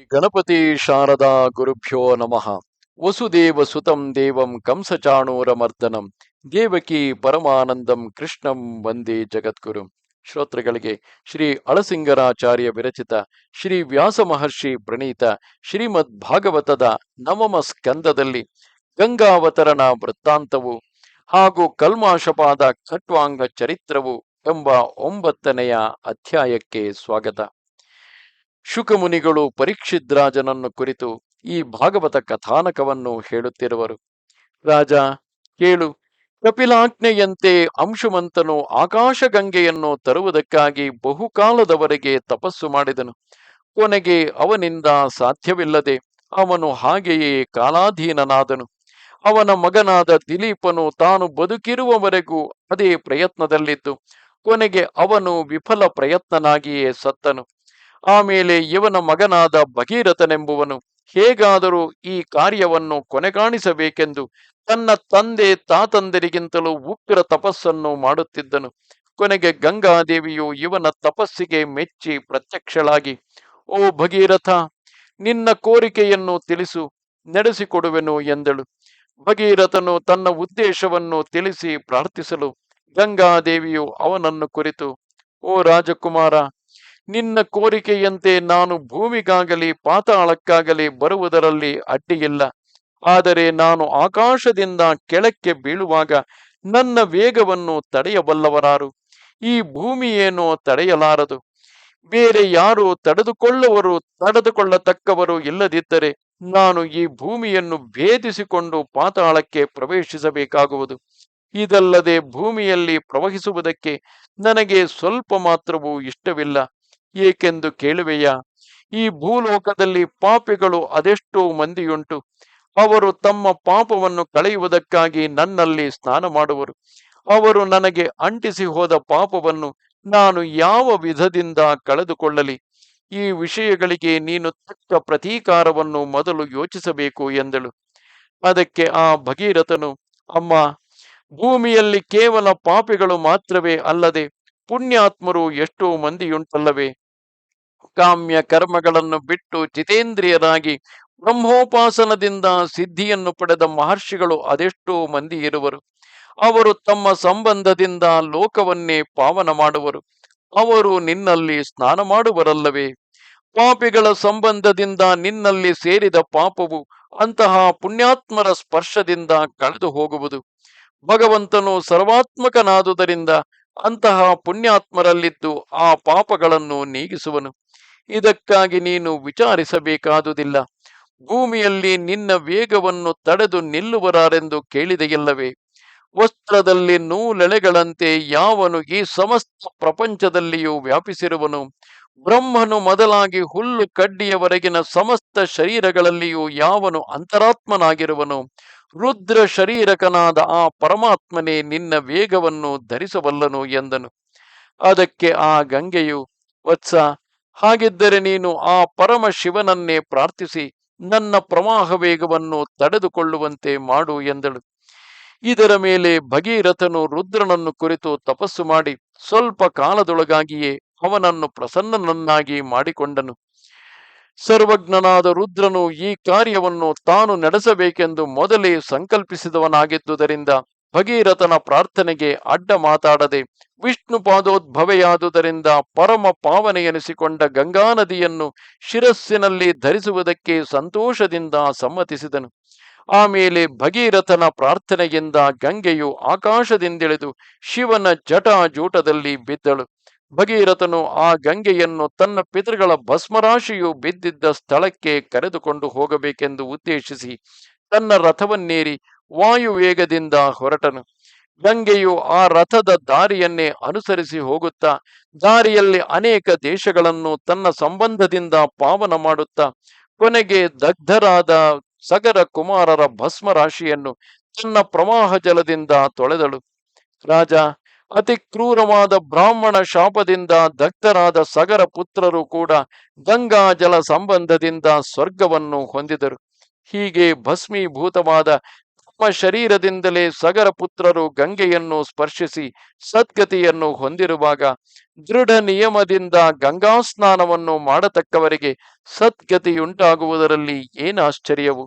ಗಣಪತಿ ಶಾರದಾ ಗುರುಭ್ಯೋ ನಮಃ. ವಸುದೇವ ಸುತಂ ದೇವಂ ಕಂಸಚಾಣೂರಮರ್ದನಂ ದೇವಕಿ ಪರಮಾನಂದಂ ಕೃಷ್ಣಂ ವಂದೇ ಜಗದ್ಗುರು. ಶ್ರೋತೃಗಳಿಗೆ ಶ್ರೀ ಅಳಸಿಂಗರಾಚಾರ್ಯ ವಿರಚಿತ ಶ್ರೀ ವ್ಯಾಸ ಮಹರ್ಷಿ ಪ್ರಣೀತ ಶ್ರೀಮದ್ ಭಾಗವತದ ನವಮ ಸ್ಕಂದದಲ್ಲಿ ಗಂಗಾವತರಣ ವೃತ್ತಾಂತವು ಹಾಗೂ ಕಲ್ಮಾಶಪಾದ ಖಟ್ವಾಂಗ ಚರಿತ್ರವು ಎಂಬ 9ನೆಯ ಅಧ್ಯಾಯಕ್ಕೆ ಸ್ವಾಗತ. ಶುಕಮುನಿಗಳು ಪರೀಕ್ಷಿದ್ರಾಜನನ್ನು ಕುರಿತು ಈ ಭಾಗವತ ಕಥಾನಕವನ್ನು ಹೇಳುತ್ತಿರುವರು. ರಾಜ, ಕೇಳು. ಕಪಿಲಾಜ್ಞೆಯಂತೆ ಅಂಶುಮಂತನು ಆಕಾಶಗಂಗೆಯನ್ನು ತರುವುದಕ್ಕಾಗಿ ಬಹುಕಾಲದವರೆಗೆ ತಪಸ್ಸು ಮಾಡಿದನು. ಕೊನೆಗೆ ಅವನಿಂದ ಸಾಧ್ಯವಿಲ್ಲದೆ ಅವನು ಹಾಗೆಯೇ ಕಾಲಾಧೀನನಾದನು. ಅವನ ಮಗನಾದ ದಿಲೀಪನು ತಾನು ಬದುಕಿರುವವರೆಗೂ ಅದೇ ಪ್ರಯತ್ನದಲ್ಲಿದ್ದು ಕೊನೆಗೆ ಅವನು ವಿಫಲ ಪ್ರಯತ್ನನಾಗಿಯೇ ಸತ್ತನು. ಆಮೇಲೆ ಇವನ ಮಗನಾದ ಭಗೀರಥನೆಂಬುವನು ಹೇಗಾದರೂ ಈ ಕಾರ್ಯವನ್ನು ಕೊನೆಗಾಣಿಸಬೇಕೆಂದು ತನ್ನ ತಂದೆ ತಾತಂದರಿಗಿಂತಲೂ ಉಗ್ರ ತಪಸ್ಸನ್ನು ಮಾಡುತ್ತಿದ್ದನು. ಕೊನೆಗೆ ಗಂಗಾದೇವಿಯು ಇವನ ತಪಸ್ಸಿಗೆ ಮೆಚ್ಚಿ ಪ್ರತ್ಯಕ್ಷಳಾಗಿ, ಓ ಭಗೀರಥ, ನಿನ್ನ ಕೋರಿಕೆಯನ್ನು ತಿಳಿಸು, ನಡೆಸಿಕೊಡುವೆನು ಎಂದಳು. ಭಗೀರಥನು ತನ್ನ ಉದ್ದೇಶವನ್ನು ತಿಳಿಸಿ ಪ್ರಾರ್ಥಿಸಲು ಗಂಗಾದೇವಿಯು ಅವನನ್ನು ಕುರಿತು, ಓ ರಾಜಕುಮಾರ, ನಿನ್ನ ಕೋರಿಕೆಯಂತೆ ನಾನು ಭೂಮಿಗಾಗಲಿ ಪಾತಾಳಕ್ಕಾಗಲಿ ಬರುವುದರಲ್ಲಿ ಅಡ್ಡಿಯಿಲ್ಲ. ಆದರೆ ನಾನು ಆಕಾಶದಿಂದ ಕೆಳಕ್ಕೆ ಬೀಳುವಾಗ ನನ್ನ ವೇಗವನ್ನು ತಡೆಯಬಲ್ಲವರಾರು? ಈ ಭೂಮಿಯೇನೋ ತಡೆಯಲಾರದು. ಬೇರೆ ಯಾರು ತಡೆದುಕೊಳ್ಳತಕ್ಕವರು ಇಲ್ಲದಿದ್ದರೆ ನಾನು ಈ ಭೂಮಿಯನ್ನು ಭೇದಿಸಿಕೊಂಡು ಪಾತಾಳಕ್ಕೆ ಪ್ರವೇಶಿಸಬೇಕಾಗುವುದು. ಇದಲ್ಲದೆ ಭೂಮಿಯಲ್ಲಿ ಪ್ರವಹಿಸುವುದಕ್ಕೆ ನನಗೆ ಸ್ವಲ್ಪ ಮಾತ್ರವೂ ಇಷ್ಟವಿಲ್ಲ. ಏಕೆಂದು ಕೇಳುವೆಯಾ? ಈ ಭೂಲೋಕದಲ್ಲಿ ಪಾಪಿಗಳು ಅದೆಷ್ಟೋ ಮಂದಿಯುಂಟು. ಅವರು ತಮ್ಮ ಪಾಪವನ್ನು ಕಳೆಯುವುದಕ್ಕಾಗಿ ನನ್ನಲ್ಲಿ ಸ್ನಾನ ಮಾಡುವರು. ಅವರು ನನಗೆ ಅಂಟಿಸಿ ಹೋದ ಪಾಪವನ್ನು ನಾನು ಯಾವ ವಿಧದಿಂದ ಕಳೆದುಕೊಳ್ಳಲಿ? ಈ ವಿಷಯಗಳಿಗೆ ನೀನು ತಕ್ಕ ಪ್ರತೀಕಾರವನ್ನು ಮೊದಲು ಯೋಚಿಸಬೇಕು ಎಂದಳು. ಅದಕ್ಕೆ ಆ ಭಗೀರಥನು, ಅಮ್ಮ, ಭೂಮಿಯಲ್ಲಿ ಕೇವಲ ಪಾಪಿಗಳು ಮಾತ್ರವೇ ಅಲ್ಲದೆ ಪುಣ್ಯಾತ್ಮರು ಎಷ್ಟೋ ಮಂದಿಯುಂಟಲ್ಲವೇ? ಕಾಮ್ಯ ಕರ್ಮಗಳನ್ನು ಬಿಟ್ಟು ಜಿತೇಂದ್ರಿಯರಾಗಿ ಬ್ರಹ್ಮೋಪಾಸನದಿಂದ ಸಿದ್ಧಿಯನ್ನು ಪಡೆದ ಮಹರ್ಷಿಗಳು ಅದೆಷ್ಟೋ ಮಂದಿ ಇರುವರು. ಅವರು ತಮ್ಮ ಸಂಬಂಧದಿಂದ ಲೋಕವನ್ನೇ ಪಾವನ ಮಾಡುವರು. ಅವರು ನಿನ್ನಲ್ಲಿ ಸ್ನಾನ ಮಾಡುವರಲ್ಲವೇ? ಪಾಪಿಗಳ ಸಂಬಂಧದಿಂದ ನಿನ್ನಲ್ಲಿ ಸೇರಿದ ಪಾಪವು ಅಂತಹ ಪುಣ್ಯಾತ್ಮರ ಸ್ಪರ್ಶದಿಂದ ಕಳೆದು ಹೋಗುವುದು. ಭಗವಂತನು ಸರ್ವಾತ್ಮಕನಾದುದರಿಂದ ಅಂತಹ ಪುಣ್ಯಾತ್ಮರಲ್ಲಿದ್ದು ಆ ಪಾಪಗಳನ್ನು ನೀಗಿಸುವನು. ಇದಕ್ಕಾಗಿ ನೀನು ವಿಚಾರಿಸಬೇಕಾದುದಿಲ್ಲ. ಭೂಮಿಯಲ್ಲಿ ನಿನ್ನ ವೇಗವನ್ನು ತಡೆದು ನಿಲ್ಲುವರಾರೆಂದು ಕೇಳಿದೆಯಲ್ಲವೇ? ವಸ್ತ್ರದಲ್ಲಿ ನೂಲೆಳೆಗಳಂತೆ ಯಾವನು ಈ ಸಮಸ್ತ ಪ್ರಪಂಚದಲ್ಲಿಯೂ ವ್ಯಾಪಿಸಿರುವನು? ಬ್ರಹ್ಮನು ಮೊದಲಾಗಿ ಹುಲ್ಲು ಕಡ್ಡಿಯವರೆಗಿನ ಸಮಸ್ತ ಶರೀರಗಳಲ್ಲಿಯೂ ಯಾವನು ಅಂತರಾತ್ಮನಾಗಿರುವನು? ರುದ್ರ ಶರೀರಕನಾದ ಆ ಪರಮಾತ್ಮನೇ ನಿನ್ನ ವೇಗವನ್ನು ಧರಿಸಬಲ್ಲನು ಎಂದನು. ಅದಕ್ಕೆ ಆ ಗಂಗೆಯು, ವತ್ಸ, ಹಾಗಿದ್ದರೆ ನೀನು ಆ ಪರಮ ಶಿವನನ್ನೇ ಪ್ರಾರ್ಥಿಸಿ ನನ್ನ ಪ್ರವಾಹ ವೇಗವನ್ನು ತಡೆದುಕೊಳ್ಳುವಂತೆ ಮಾಡು ಎಂದಳು. ಇದರ ಮೇಲೆ ಭಗೀರಥನು ರುದ್ರನನ್ನು ಕುರಿತು ತಪಸ್ಸು ಮಾಡಿ ಸ್ವಲ್ಪ ಕಾಲದೊಳಗಾಗಿಯೇ ಅವನನ್ನು ಪ್ರಸನ್ನನನ್ನಾಗಿ ಮಾಡಿಕೊಂಡನು. ಸರ್ವಜ್ಞನಾದ ರುದ್ರನು ಈ ಕಾರ್ಯವನ್ನು ತಾನು ನಡೆಸಬೇಕೆಂದು ಮೊದಲೇ ಸಂಕಲ್ಪಿಸಿದವನಾಗಿದ್ದುದರಿಂದ ಭಗೀರಥನ ಪ್ರಾರ್ಥನೆಗೆ ಅಡ್ಡ ಮಾತಾಡದೆ ವಿಷ್ಣು ಪಾದೋದ್ಭವೆಯಾದುದರಿಂದ ಪರಮ ಪಾವನೆಯೆನಿಸಿಕೊಂಡ ಗಂಗಾ ನದಿಯನ್ನು ಶಿರಸ್ಸಿನಲ್ಲಿ ಧರಿಸುವುದಕ್ಕೆ ಸಂತೋಷದಿಂದ ಸಮ್ಮತಿಸಿದನು. ಆಮೇಲೆ ಭಗೀರಥನ ಪ್ರಾರ್ಥನೆಯಿಂದ ಗಂಗೆಯು ಆಕಾಶದಿಂದಿಳಿದು ಶಿವನ ಜಟಾಜೂಟದಲ್ಲಿ ಬಿದ್ದಳು. ಭಗೀರಥನು ಆ ಗಂಗೆಯನ್ನು ತನ್ನ ಪಿತೃಗಳ ಭಸ್ಮರಾಶಿಯು ಬಿದ್ದಿದ್ದ ಸ್ಥಳಕ್ಕೆ ಕರೆದುಕೊಂಡು ಹೋಗಬೇಕೆಂದು ಉದ್ದೇಶಿಸಿ ತನ್ನ ರಥವನ್ನೇರಿ ವಾಯುವೇಗದಿಂದ ಹೊರಟನು. ಗಂಗೆಯು ಆ ರಥದ ದಾರಿಯನ್ನೇ ಅನುಸರಿಸಿ ಹೋಗುತ್ತಾ ದಾರಿಯಲ್ಲಿ ಅನೇಕ ದೇಶಗಳನ್ನು ತನ್ನ ಸಂಬಂಧದಿಂದ ಪಾವನ ಮಾಡುತ್ತಾ ಕೊನೆಗೆ ದಗ್ಧರಾದ ಸಗರ ಕುಮಾರರ ಭಸ್ಮರಾಶಿಯನ್ನು ತನ್ನ ಪ್ರವಾಹ ಜಲದಿಂದ ತೊಳೆದಳು. ರಾಜ, ಅತಿ ಕ್ರೂರವಾದ ಬ್ರಾಹ್ಮಣ ಶಾಪದಿಂದ ದಗ್ಧರಾದ ಸಗರ ಪುತ್ರರು ಕೂಡ ಗಂಗಾ ಜಲ ಸಂಬಂಧದಿಂದ ಸ್ವರ್ಗವನ್ನು ಹೊಂದಿದರು. ಹೀಗೆ ಭಸ್ಮೀಭೂತವಾದ ತಮ್ಮ ಶರೀರದಿಂದಲೇ ಸಗರ ಪುತ್ರರು ಗಂಗೆಯನ್ನು ಸ್ಪರ್ಶಿಸಿ ಸದ್ಗತಿಯನ್ನು ಹೊಂದಿರುವಾಗ ದೃಢ ನಿಯಮದಿಂದ ಗಂಗಾ ಸ್ನಾನವನ್ನು ಮಾಡತಕ್ಕವರಿಗೆ ಸದ್ಗತಿಯುಂಟಾಗುವುದರಲ್ಲಿ ಏನಾಶ್ಚರ್ಯವು?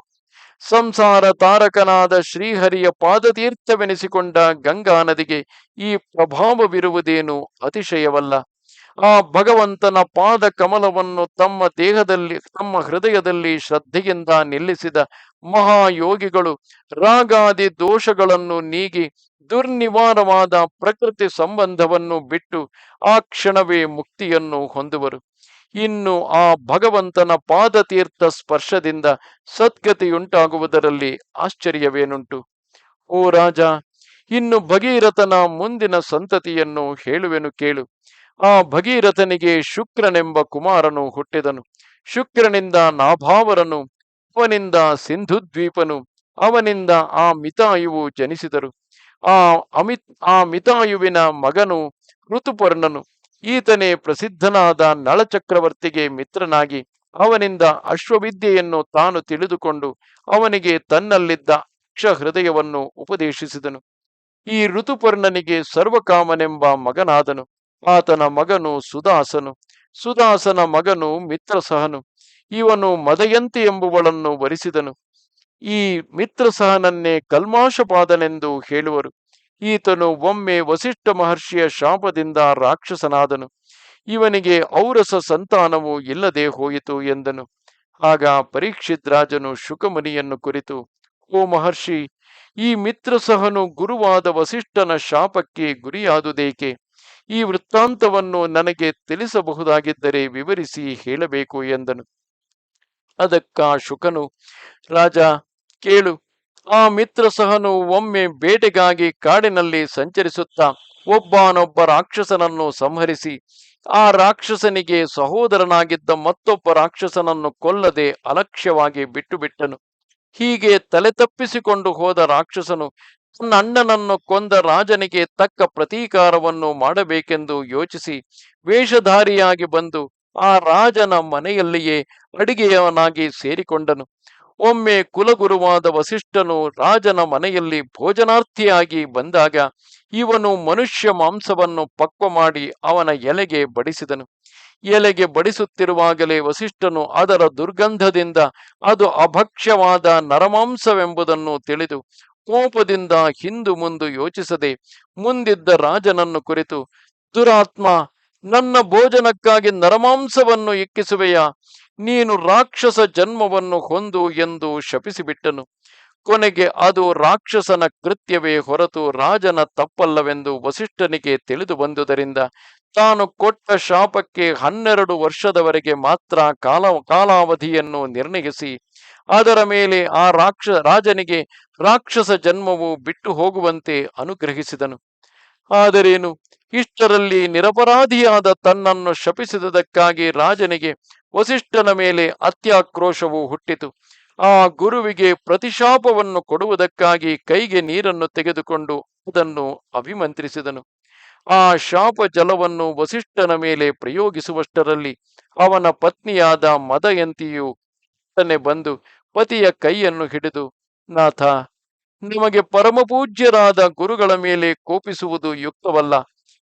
ಸಂಸಾರ ತಾರಕನಾದ ಶ್ರೀಹರಿಯ ಪಾದತೀರ್ಥವೆನಿಸಿಕೊಂಡ ಗಂಗಾ ನದಿಗೆ ಈ ಪ್ರಭಾವವಿರುವುದೇನು ಅತಿಶಯವಲ್ಲ. ಆ ಭಗವಂತನ ಪಾದ ಕಮಲವನ್ನು ತಮ್ಮ ದೇಹದಲ್ಲಿ, ತಮ್ಮ ಹೃದಯದಲ್ಲಿ ಶ್ರದ್ಧೆಯಿಂದ ನಿಲ್ಲಿಸಿದ ಮಹಾಯೋಗಿಗಳು ರಾಗಾದಿ ದೋಷಗಳನ್ನು ನೀಗಿ ದುರ್ನಿವಾರವಾದ ಪ್ರಕೃತಿ ಸಂಬಂಧವನ್ನು ಬಿಟ್ಟು ಆ ಕ್ಷಣವೇ ಮುಕ್ತಿಯನ್ನು ಹೊಂದುವರು. ಇನ್ನು ಆ ಭಗವಂತನ ಪಾದತೀರ್ಥ ಸ್ಪರ್ಶದಿಂದ ಸದ್ಗತಿಯುಂಟಾಗುವುದರಲ್ಲಿ ಆಶ್ಚರ್ಯವೇನುಂಟು? ಓ ರಾಜ, ಇನ್ನು ಭಗೀರಥನ ಮುಂದಿನ ಸಂತತಿಯನ್ನು ಹೇಳುವೆನು ಕೇಳು. ಆ ಭಗೀರಥನಿಗೆ ಶುಕ್ರನೆಂಬ ಕುಮಾರನು ಹುಟ್ಟಿದನು. ಶುಕ್ರನಿಂದ ನಾಭಾವರನು, ಅವನಿಂದ ಸಿಂಧುದ್ವೀಪನು, ಅವನಿಂದ ಆ ಮಿತಾಯುವು ಜನಿಸಿದರು. ಆ ಮಿತಾಯುವಿನ ಮಗನು ಋತುಪರ್ಣನು. ಈತನೇ ಪ್ರಸಿದ್ಧನಾದ ನಳಚಕ್ರವರ್ತಿಗೆ ಮಿತ್ರನಾಗಿ ಅವನಿಂದ ಅಶ್ವವಿದ್ಯೆಯನ್ನು ತಾನು ತಿಳಿದುಕೊಂಡು ಅವನಿಗೆ ತನ್ನಲ್ಲಿದ್ದ ಅಕ್ಷ ಹೃದಯವನ್ನು ಉಪದೇಶಿಸಿದನು. ಈ ಋತುಪರ್ಣನಿಗೆ ಸರ್ವಕಾಮನೆಂಬ ಮಗನಾದನು. ಆತನ ಮಗನು ಸುದಾಸನು. ಸುದಾಸನ ಮಗನು ಮಿತ್ರಸಹನು. ಇವನು ಮದಯಂತಿ ಎಂಬುವಳನ್ನು ವರಿಸಿದನು. ಈ ಮಿತ್ರಸಹನನ್ನೇ ಕಲ್ಮಾಶಪಾದನೆಂದು ಹೇಳುವರು. ಈತನು ಒಮ್ಮೆ ವಸಿಷ್ಠ ಮಹರ್ಷಿಯ ಶಾಪದಿಂದ ರಾಕ್ಷಸನಾದನು. ಇವನಿಗೆ ಔರಸ ಸಂತಾನವು ಇಲ್ಲದೆ ಹೋಯಿತು ಎಂದನು. ಆಗ ಪರೀಕ್ಷಿತ್ ರಾಜನು ಶುಕಮುನಿಯನ್ನು ಕುರಿತು, ಓ ಮಹರ್ಷಿ, ಈ ಮಿತ್ರಸಹನು ಗುರುವಾದ ವಸಿಷ್ಠನ ಶಾಪಕ್ಕೆ ಗುರಿಯಾದುದೇಕೆ? ಈ ವೃತ್ತಾಂತವನ್ನು ನನಗೆ ತಿಳಿಸಬಹುದಾಗಿದ್ದರೆ ವಿವರಿಸಿ ಹೇಳಬೇಕು ಎಂದನು. ಅದಕ್ಕ ಶುಕನು, ರಾಜ ಕೇಳು. ಆ ಮಿತ್ರಸಹನು ಒಮ್ಮೆ ಬೇಟೆಗಾಗಿ ಕಾಡಿನಲ್ಲಿ ಸಂಚರಿಸುತ್ತಾ ಒಬ್ಬನೊಬ್ಬ ರಾಕ್ಷಸನನ್ನು ಸಂಹರಿಸಿ ಆ ರಾಕ್ಷಸನಿಗೆ ಸಹೋದರನಾಗಿದ್ದ ಮತ್ತೊಬ್ಬ ರಾಕ್ಷಸನನ್ನು ಕೊಲ್ಲದೆ ಅಲಕ್ಷ್ಯವಾಗಿ ಬಿಟ್ಟು ಬಿಟ್ಟನು. ಹೀಗೆ ತಲೆ ತಪ್ಪಿಸಿಕೊಂಡು ಹೋದ ರಾಕ್ಷಸನು ತನ್ನ ಅಣ್ಣನನ್ನು ಕೊಂದ ರಾಜನಿಗೆ ತಕ್ಕ ಪ್ರತೀಕಾರವನ್ನು ಮಾಡಬೇಕೆಂದು ಯೋಚಿಸಿ ವೇಷಧಾರಿಯಾಗಿ ಬಂದು ಆ ರಾಜನ ಮನೆಯಲ್ಲಿಯೇ ಅಡಿಗೆಯವನಾಗಿ ಸೇರಿಕೊಂಡನು. ಒಮ್ಮೆ ಕುಲಗುರುವಾದ ವಸಿಷ್ಠನು ರಾಜನ ಮನೆಯಲ್ಲಿ ಭೋಜನಾರ್ಥಿಯಾಗಿ ಬಂದಾಗ ಇವನು ಮನುಷ್ಯ ಮಾಂಸವನ್ನು ಪಕ್ವ ಮಾಡಿ ಅವನ ಎಲೆಗೆ ಬಡಿಸಿದನು. ಎಲೆಗೆ ಬಡಿಸುತ್ತಿರುವಾಗಲೇ ವಸಿಷ್ಠನು ಅದರ ದುರ್ಗಂಧದಿಂದ ಅದು ಅಭಕ್ಷ್ಯವಾದ ನರಮಾಂಸವೆಂಬುದನ್ನು ತಿಳಿದು ಕೋಪದಿಂದ ಹಿಂದು ಮುಂದು ಯೋಚಿಸದೆ ಮುಂದಿದ್ದ ರಾಜನನ್ನು ಕುರಿತು, ದುರಾತ್ಮ, ನನ್ನ ಭೋಜನಕ್ಕಾಗಿ ನರಮಾಂಸವನ್ನು ಇಕ್ಕಿಸುವೆಯಾ? ನೀನು ರಾಕ್ಷಸ ಜನ್ಮವನ್ನು ಹೊಂದು ಎಂದು ಶಪಿಸಿಬಿಟ್ಟನು. ಕೊನೆಗೆ ಅದು ರಾಕ್ಷಸನ ಕೃತ್ಯವೇ ಹೊರತು ರಾಜನ ತಪ್ಪಲ್ಲವೆಂದು ವಸಿಷ್ಠನಿಗೆ ತಿಳಿದು ಬಂದುದರಿಂದ ತಾನು ಕೊಟ್ಟ ಶಾಪಕ್ಕೆ 12 ವರ್ಷದವರೆಗೆ ಮಾತ್ರ ಕಾಲಾವಧಿಯನ್ನು ನಿರ್ಣಯಿಸಿ ಅದರ ಮೇಲೆ ಆ ರಾಜನಿಗೆ ರಾಕ್ಷಸ ಜನ್ಮವು ಬಿಟ್ಟು ಹೋಗುವಂತೆ ಅನುಗ್ರಹಿಸಿದನು. ಆದರೇನು, ಇಷ್ಟರಲ್ಲಿ ನಿರಪರಾಧಿಯಾದ ತನ್ನನ್ನು ಶಪಿಸಿದಕ್ಕಾಗಿ ರಾಜನಿಗೆ ವಸಿಷ್ಠನ ಮೇಲೆ ಅತ್ಯಾಕ್ರೋಶವು ಹುಟ್ಟಿತು. ಆ ಗುರುವಿಗೆ ಪ್ರತಿಶಾಪವನ್ನು ಕೊಡುವುದಕ್ಕಾಗಿ ಕೈಗೆ ನೀರನ್ನು ತೆಗೆದುಕೊಂಡು ಅದನ್ನು ಅಭಿಮಂತ್ರಿಸಿದನು. ಆ ಶಾಪ ಜಲವನ್ನು ವಸಿಷ್ಠನ ಮೇಲೆ ಪ್ರಯೋಗಿಸುವಷ್ಟರಲ್ಲಿ ಅವನ ಪತ್ನಿಯಾದ ಮದಯಂತಿಯು ಬಂದು ಪತಿಯ ಕೈಯನ್ನು ಹಿಡಿದು, ನಾಥ, ನಿಮಗೆ ಪರಮಪೂಜ್ಯರಾದ ಗುರುಗಳ ಮೇಲೆ ಕೋಪಿಸುವುದು ಯುಕ್ತವಲ್ಲ.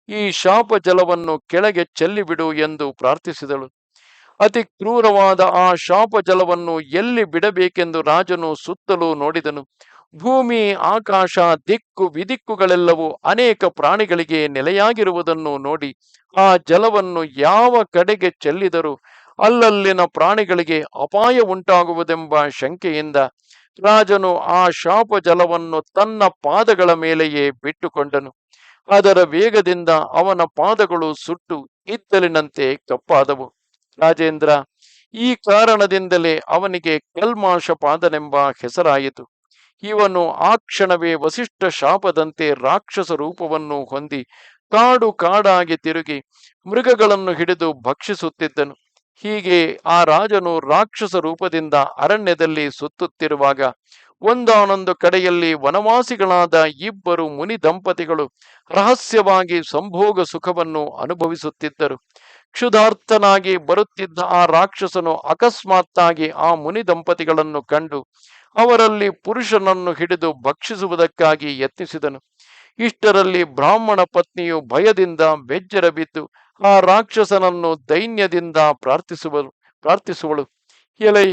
ಈ ಶಾಪ ಜಲವನ್ನು ಕೆಳಗೆ ಚೆಲ್ಲಿಬಿಡು ಎಂದು ಪ್ರಾರ್ಥಿಸಿದಳು. ಅತಿ ಕ್ರೂರವಾದ ಆ ಶಾಪ ಜಲವನ್ನು ಎಲ್ಲಿ ಬಿಡಬೇಕೆಂದು ರಾಜನು ಸುತ್ತಲೂ ನೋಡಿದನು. ಭೂಮಿ, ಆಕಾಶ, ದಿಕ್ಕು ವಿದಿಕ್ಕುಗಳೆಲ್ಲವೂ ಅನೇಕ ಪ್ರಾಣಿಗಳಿಗೆ ನೆಲೆಯಾಗಿರುವುದನ್ನು ನೋಡಿ ಆ ಜಲವನ್ನು ಯಾವ ಕಡೆಗೆ ಚೆಲ್ಲಿದರೂ ಅಲ್ಲಲ್ಲಿನ ಪ್ರಾಣಿಗಳಿಗೆ ಅಪಾಯ ಉಂಟಾಗುವುದೆಂಬ ಶಂಕೆಯಿಂದ ರಾಜನು ಆ ಶಾಪ ಜಲವನ್ನು ತನ್ನ ಪಾದಗಳ ಮೇಲೆಯೇ ಬಿಟ್ಟುಕೊಂಡನು. ಅದರ ವೇಗದಿಂದ ಅವನ ಪಾದಗಳು ಸುಟ್ಟು ಇದ್ದಲಿನಂತೆ ಕಪ್ಪಾದವು. ರಾಜೇಂದ್ರ, ಈ ಕಾರಣದಿಂದಲೇ ಅವನಿಗೆ ಕಲ್ಮಾಶಪಾದನೆಂಬ ಹೆಸರಾಯಿತು. ಇವನು ಆ ಕ್ಷಣವೇ ವಸಿಷ್ಠ ಶಾಪದಂತೆ ರಾಕ್ಷಸ ರೂಪವನ್ನು ಹೊಂದಿ ಕಾಡು ಕಾಡಾಗಿ ತಿರುಗಿ ಮೃಗಗಳನ್ನು ಹಿಡಿದು ಭಕ್ಷಿಸುತ್ತಿದ್ದನು. ಹೀಗೆ ಆ ರಾಜನು ರಾಕ್ಷಸ ರೂಪದಿಂದ ಅರಣ್ಯದಲ್ಲಿ ಸುತ್ತುತ್ತಿರುವಾಗ ಒಂದಾನೊಂದು ಕಡೆಯಲ್ಲಿ ವನವಾಸಿಗಳಾದ ಇಬ್ಬರು ಮುನಿ ದಂಪತಿಗಳು ರಹಸ್ಯವಾಗಿ ಸಂಭೋಗ ಸುಖವನ್ನು ಅನುಭವಿಸುತ್ತಿದ್ದರು. ಕ್ಷುಧಾರ್ಥನಾಗಿ ಬರುತ್ತಿದ್ದ ಆ ರಾಕ್ಷಸನು ಅಕಸ್ಮಾತ್ತಾಗಿ ಆ ಮುನಿ ದಂಪತಿಗಳನ್ನು ಕಂಡು ಅವರಲ್ಲಿ ಪುರುಷನನ್ನು ಹಿಡಿದು ಭಕ್ಷಿಸುವುದಕ್ಕಾಗಿ ಯತ್ನಿಸಿದನು. ಇಷ್ಟರಲ್ಲಿ ಬ್ರಾಹ್ಮಣ ಪತ್ನಿಯು ಭಯದಿಂದ ಬೆಜ್ಜರ ಬಿದ್ದು ಆ ರಾಕ್ಷಸನನ್ನು ದೈನ್ಯದಿಂದ ಪ್ರಾರ್ಥಿಸುವಳು. ಎಲೈ,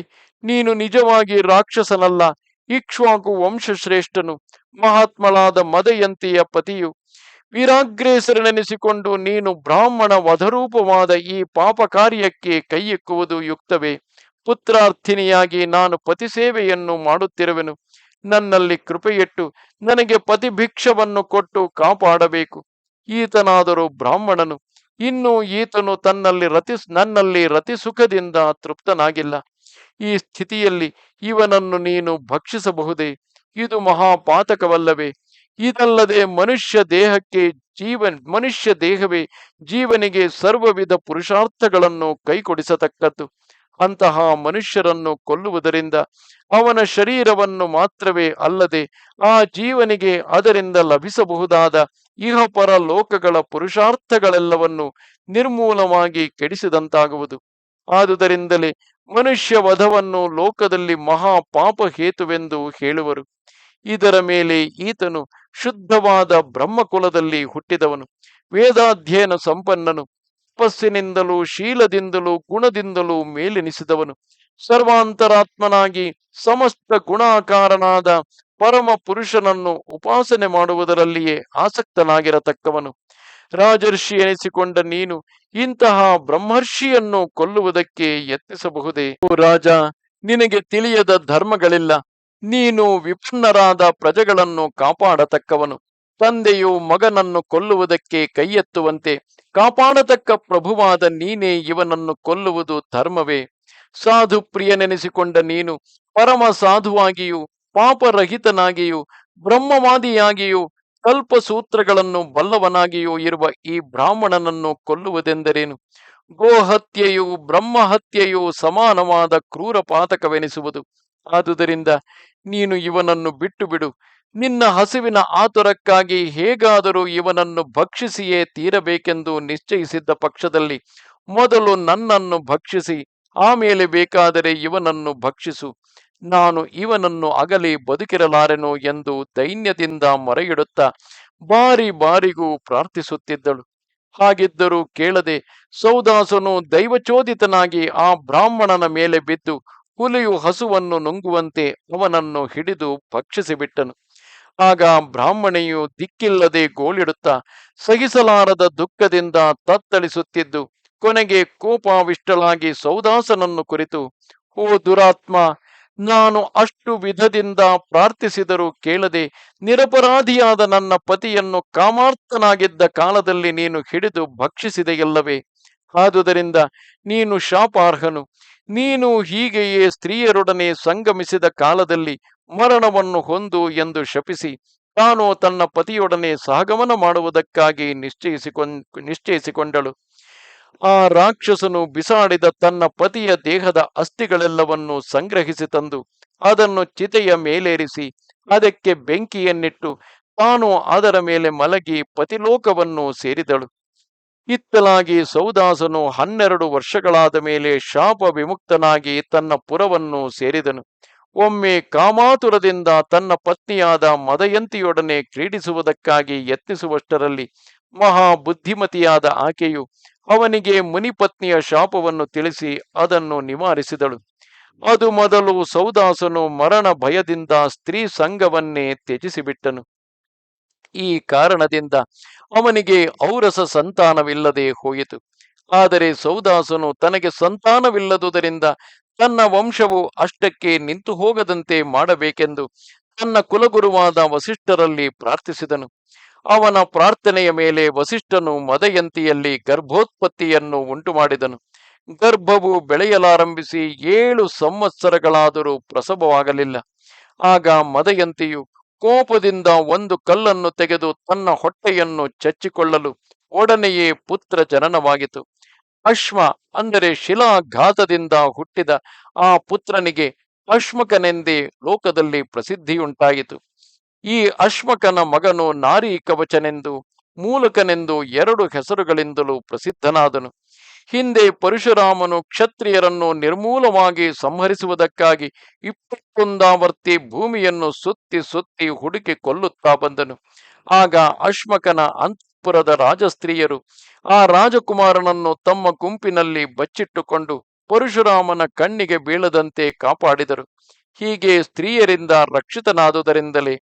ನೀನು ನಿಜವಾಗಿ ರಾಕ್ಷಸನಲ್ಲ, ಇಕ್ಷ್ವಾಕು ವಂಶಶ್ರೇಷ್ಠನು, ಮಹಾತ್ಮಳಾದ ಮದಯಂತಿಯ ಪತಿಯು. ವೀರಾಗ್ರೇಸರನೆನಿಸಿಕೊಂಡು ನೀನು ಬ್ರಾಹ್ಮಣ ವಧರೂಪವಾದ ಈ ಪಾಪ ಕಾರ್ಯಕ್ಕೆ ಕೈಯಿಕ್ಕುವುದು ಯುಕ್ತವೇ? ಪುತ್ರಾರ್ಥಿನಿಯಾಗಿ ನಾನು ಪತಿ ಸೇವೆಯನ್ನು ಮಾಡುತ್ತಿರುವೆನು. ನನ್ನಲ್ಲಿ ಕೃಪೆಯಿಟ್ಟು ನನಗೆ ಪತಿಭಿಕ್ಷವನ್ನು ಕೊಟ್ಟು ಕಾಪಾಡಬೇಕು. ಈತನಾದರೂ ಬ್ರಾಹ್ಮಣನು, ಇನ್ನು ಈತನು ನನ್ನಲ್ಲಿ ರತಿ ಸುಖದಿಂದ ತೃಪ್ತನಾಗಿಲ್ಲ. ಈ ಸ್ಥಿತಿಯಲ್ಲಿ ಇವನನ್ನು ನೀನು ಭಕ್ಷಿಸಬಹುದೇ? ಇದು ಮಹಾಪಾತಕವಲ್ಲವೇ? ಇದಲ್ಲದೆ ಮನುಷ್ಯ ದೇಹವೇ ಜೀವನಿಗೆ ಸರ್ವವಿಧ ಪುರುಷಾರ್ಥಗಳನ್ನು ಕೈಕೊಡಿಸತಕ್ಕದ್ದು. ಅಂತಹ ಮನುಷ್ಯರನ್ನು ಕೊಲ್ಲುವುದರಿಂದ ಅವನ ಶರೀರವನ್ನು ಮಾತ್ರವೇ ಅಲ್ಲದೆ ಆ ಜೀವನಿಗೆ ಅದರಿಂದ ಲಭಿಸಬಹುದಾದ ಇಹಪರ ಲೋಕಗಳ ಪುರುಷಾರ್ಥಗಳೆಲ್ಲವನ್ನು ನಿರ್ಮೂಲವಾಗಿ ಕೆಡಿಸಿದಂತಾಗುವುದು. ಆದುದರಿಂದಲೇ ಮನುಷ್ಯ ವಧವನ್ನು ಲೋಕದಲ್ಲಿ ಮಹಾಪಾಪ ಹೇತುವೆಂದು ಹೇಳುವರು. ಇದರ ಮೇಲೆ ಈತನು ಶುದ್ಧವಾದ ಬ್ರಹ್ಮಕುಲದಲ್ಲಿ ಹುಟ್ಟಿದವನು, ವೇದಾಧ್ಯಯನ ಸಂಪನ್ನನು, ತಪಸ್ಸಿನಿಂದಲೂ ಶೀಲದಿಂದಲೂ ಗುಣದಿಂದಲೂ ಮೇಲೆನಿಸಿದವನು, ಸರ್ವಾಂತರಾತ್ಮನಾಗಿ ಸಮಸ್ತ ಗುಣಾಕಾರನಾದ ಪರಮ ಪುರುಷನನ್ನು ಉಪಾಸನೆ ಮಾಡುವುದರಲ್ಲಿಯೇ ಆಸಕ್ತನಾಗಿರತಕ್ಕವನು. ರಾಜರ್ಷಿ ಎನಿಸಿಕೊಂಡ ನೀನು ಇಂತಹ ಬ್ರಹ್ಮರ್ಷಿಯನ್ನು ಕೊಲ್ಲುವುದಕ್ಕೆ ಯತ್ನಿಸಬಹುದೇ? ಓ ರಾಜ, ನಿನಗೆ ತಿಳಿಯದ ಧರ್ಮಗಳಿಲ್ಲ. ನೀನು ವಿಪನ್ನರಾದ ಪ್ರಜೆಗಳನ್ನು ಕಾಪಾಡತಕ್ಕವನು. ತಂದೆಯು ಮಗನನ್ನು ಕೊಲ್ಲುವುದಕ್ಕೆ ಕೈಯೆತ್ತುವಂತೆ ಕಾಪಾಡತಕ್ಕ ಪ್ರಭುವಾದ ನೀನೇ ಇವನನ್ನು ಕೊಲ್ಲುವುದು ಧರ್ಮವೇ? ಸಾಧು ಪ್ರಿಯನೆನಿಸಿಕೊಂಡ ನೀನು ಪರಮ ಸಾಧುವಾಗಿಯೂ ಪಾಪರಹಿತನಾಗಿಯೂ ಬ್ರಹ್ಮವಾದಿಯಾಗಿಯೂ ಕಲ್ಪಸೂತ್ರಗಳನ್ನು ಬಲ್ಲವನಾಗಿಯೂ ಇರುವ ಈ ಬ್ರಾಹ್ಮಣನನ್ನು ಕೊಲ್ಲುವುದೆಂದರೇನು? ಗೋಹತ್ಯೆಯು ಬ್ರಹ್ಮಹತ್ಯೆಯು ಸಮಾನವಾದ ಕ್ರೂರ ಪಾತಕವೆನಿಸುವುದು. ಆದುದರಿಂದ ನೀನು ಇವನನ್ನು ಬಿಟ್ಟು ಬಿಡು. ನಿನ್ನ ಹಸಿವಿನ ಆತುರಕ್ಕಾಗಿ ಹೇಗಾದರೂ ಇವನನ್ನು ಭಕ್ಷಿಸಿಯೇ ತೀರಬೇಕೆಂದು ನಿಶ್ಚಯಿಸಿದ್ದ ಪಕ್ಷದಲ್ಲಿ ಮೊದಲು ನನ್ನನ್ನು ಭಕ್ಷಿಸಿ ಆಮೇಲೆ ಬೇಕಾದರೆ ಇವನನ್ನು ಭಕ್ಷಿಸು. ನಾನು ಇವನನ್ನು ಅಗಲಿ ಬದುಕಿರಲಾರೆನೋ ಎಂದು ದೈನ್ಯದಿಂದ ಮೊರೆಯಿಡುತ್ತಾ ಬಾರಿ ಬಾರಿಗೂ ಪ್ರಾರ್ಥಿಸುತ್ತಿದ್ದಳು. ಹಾಗಿದ್ದರೂ ಕೇಳದೆ ಸೌದಾಸನು ದೈವಚೋದಿತನಾಗಿ ಆ ಬ್ರಾಹ್ಮಣನ ಮೇಲೆ ಬಿದ್ದು ಹುಲಿಯು ಹಸುವನ್ನು ನುಂಗುವಂತೆ ಅವನನ್ನು ಹಿಡಿದು ಭಕ್ಷಿಸಿಬಿಟ್ಟನು. ಆಗ ಬ್ರಾಹ್ಮಣೆಯು ದಿಕ್ಕಿಲ್ಲದೆ ಗೋಳಿಡುತ್ತಾ ಸಹಿಸಲಾರದ ದುಃಖದಿಂದ ತತ್ತಳಿಸುತ್ತಿದ್ದು ಕೊನೆಗೆ ಕೋಪಾವಿಷ್ಟಳಾಗಿ ಸೌದಾಸನನ್ನು ಕುರಿತು, ಓ ದುರಾತ್ಮ, ನಾನು ಅಷ್ಟು ವಿಧದಿಂದ ಪ್ರಾರ್ಥಿಸಿದರೂ ಕೇಳದೆ ನಿರಪರಾಧಿಯಾದ ನನ್ನ ಪತಿಯನ್ನು ಕಾಮಾರ್ಥನಾಗಿದ್ದ ಕಾಲದಲ್ಲಿ ನೀನು ಹಿಡಿದು ಭಕ್ಷಿಸಿದೆಯಲ್ಲವೇ? ಆದುದರಿಂದ ನೀನು ಶಾಪಾರ್ಹನು. ನೀನು ಹೀಗೆಯೇ ಸ್ತ್ರೀಯರೊಡನೆ ಸಂಗಮಿಸಿದ ಕಾಲದಲ್ಲಿ ಮರಣವನ್ನು ಹೊಂದು ಎಂದು ಶಪಿಸಿ ತಾನು ತನ್ನ ಪತಿಯೊಡನೆ ಸಹಗಮನ ಮಾಡುವುದಕ್ಕಾಗಿ ನಿಶ್ಚಯಿಸಿಕೊಂಡಳು. ಆ ರಾಕ್ಷಸನು ಬಿಸಾಡಿದ ತನ್ನ ಪತಿಯ ದೇಹದ ಅಸ್ಥಿಗಳೆಲ್ಲವನ್ನು ಸಂಗ್ರಹಿಸಿ ತಂದು ಅದನ್ನು ಚಿತೆಯ ಮೇಲೇರಿಸಿ ಅದಕ್ಕೆ ಬೆಂಕಿಯನ್ನಿಟ್ಟು ತಾನು ಅದರ ಮೇಲೆ ಮಲಗಿ ಪತಿಲೋಕವನ್ನು ಸೇರಿದಳು. ಇತ್ತಲಾಗಿ ಸೌದಾಸನು 12 ವರ್ಷಗಳಾದ ಮೇಲೆ ಶಾಪ ವಿಮುಕ್ತನಾಗಿ ತನ್ನ ಪುರವನ್ನು ಸೇರಿದನು. ಒಮ್ಮೆ ಕಾಮಾತುರದಿಂದ ತನ್ನ ಪತ್ನಿಯಾದ ಮದಯಂತಿಯೊಡನೆ ಕ್ರೀಡಿಸುವುದಕ್ಕಾಗಿ ಯತ್ನಿಸುವಷ್ಟರಲ್ಲಿ ಮಹಾ ಬುದ್ಧಿಮತಿಯಾದ ಆಕೆಯು ಅವನಿಗೆ ಮುನಿಪತ್ನಿಯ ಶಾಪವನ್ನು ತಿಳಿಸಿ ಅದನ್ನು ನಿವಾರಿಸಿದಳು. ಅದು ಮೊದಲು ಸೌದಾಸನು ಮರಣ ಭಯದಿಂದ ಸ್ತ್ರೀ ಸಂಘವನ್ನೇ ತ್ಯಜಿಸಿಬಿಟ್ಟನು. ಈ ಕಾರಣದಿಂದ ಅವನಿಗೆ ಔರಸ ಸಂತಾನವಿಲ್ಲದೆ ಹೋಯಿತು. ಆದರೆ ಸೌದಾಸನು ತನಗೆ ಸಂತಾನವಿಲ್ಲದುದರಿಂದ ತನ್ನ ವಂಶವು ಅಷ್ಟಕ್ಕೆ ನಿಂತು ಹೋಗದಂತೆ ಮಾಡಬೇಕೆಂದು ತನ್ನ ಕುಲಗುರುವಾದ ವಸಿಷ್ಠರಲ್ಲಿ ಪ್ರಾರ್ಥಿಸಿದನು. ಅವನ ಪ್ರಾರ್ಥನೆಯ ಮೇಲೆ ವಸಿಷ್ಠನು ಮದಯಂತಿಯಲ್ಲಿ ಗರ್ಭೋತ್ಪತ್ತಿಯನ್ನು ಉಂಟುಮಾಡಿದನು. ಗರ್ಭವು ಬೆಳೆಯಲಾರಂಭಿಸಿ 7 ಸಂವತ್ಸರಗಳಾದರೂ ಪ್ರಸವವಾಗಲಿಲ್ಲ. ಆಗ ಮದಯಂತಿಯು ಕೋಪದಿಂದ ಒಂದು ಕಲ್ಲನ್ನು ತೆಗೆದು ತನ್ನ ಹೊಟ್ಟೆಯನ್ನು ಚಚ್ಚಿಕೊಳ್ಳಲು ಒಡನೆಯೇ ಪುತ್ರ ಜನನವಾಗಿತು. ಅಶ್ವ ಅಂದರೆ ಶಿಲಾಘಾತದಿಂದ ಹುಟ್ಟಿದ ಆ ಪುತ್ರನಿಗೆ ಅಶ್ಮಕನೆಂದೇ ಲೋಕದಲ್ಲಿ ಪ್ರಸಿದ್ಧಿಯುಂಟಾಯಿತು. ಈ ಅಶ್ಮಕನ ಮಗನು ನಾರಿ ಕವಚನೆಂದು, ಮೂಲಕನೆಂದು ಎರಡು ಹೆಸರುಗಳಿಂದಲೂ ಪ್ರಸಿದ್ಧನಾದನು. ಹಿಂದೆ ಪರಶುರಾಮನು ಕ್ಷತ್ರಿಯರನ್ನು ನಿರ್ಮೂಲವಾಗಿ ಸಂಹರಿಸುವುದಕ್ಕಾಗಿ 21 ಭೂಮಿಯನ್ನು ಸುತ್ತಿ ಸುತ್ತಿ ಹುಡುಕಿ ಕೊಲ್ಲುತ್ತಾ ಬಂದನು. ಆಗ ಅಶ್ಮಕನ ಅಂತಃಪುರದ ರಾಜಸ್ತ್ರೀಯರು ಆ ರಾಜಕುಮಾರನನ್ನು ತಮ್ಮ ಗುಂಪಿನಲ್ಲಿ ಬಚ್ಚಿಟ್ಟುಕೊಂಡು ಪರಶುರಾಮನ ಕಣ್ಣಿಗೆ ಬೀಳದಂತೆ ಕಾಪಾಡಿದರು. ಹೀಗೆ ಸ್ತ್ರೀಯರಿಂದ ರಕ್ಷಿತನಾದುದರಿಂದಲೇ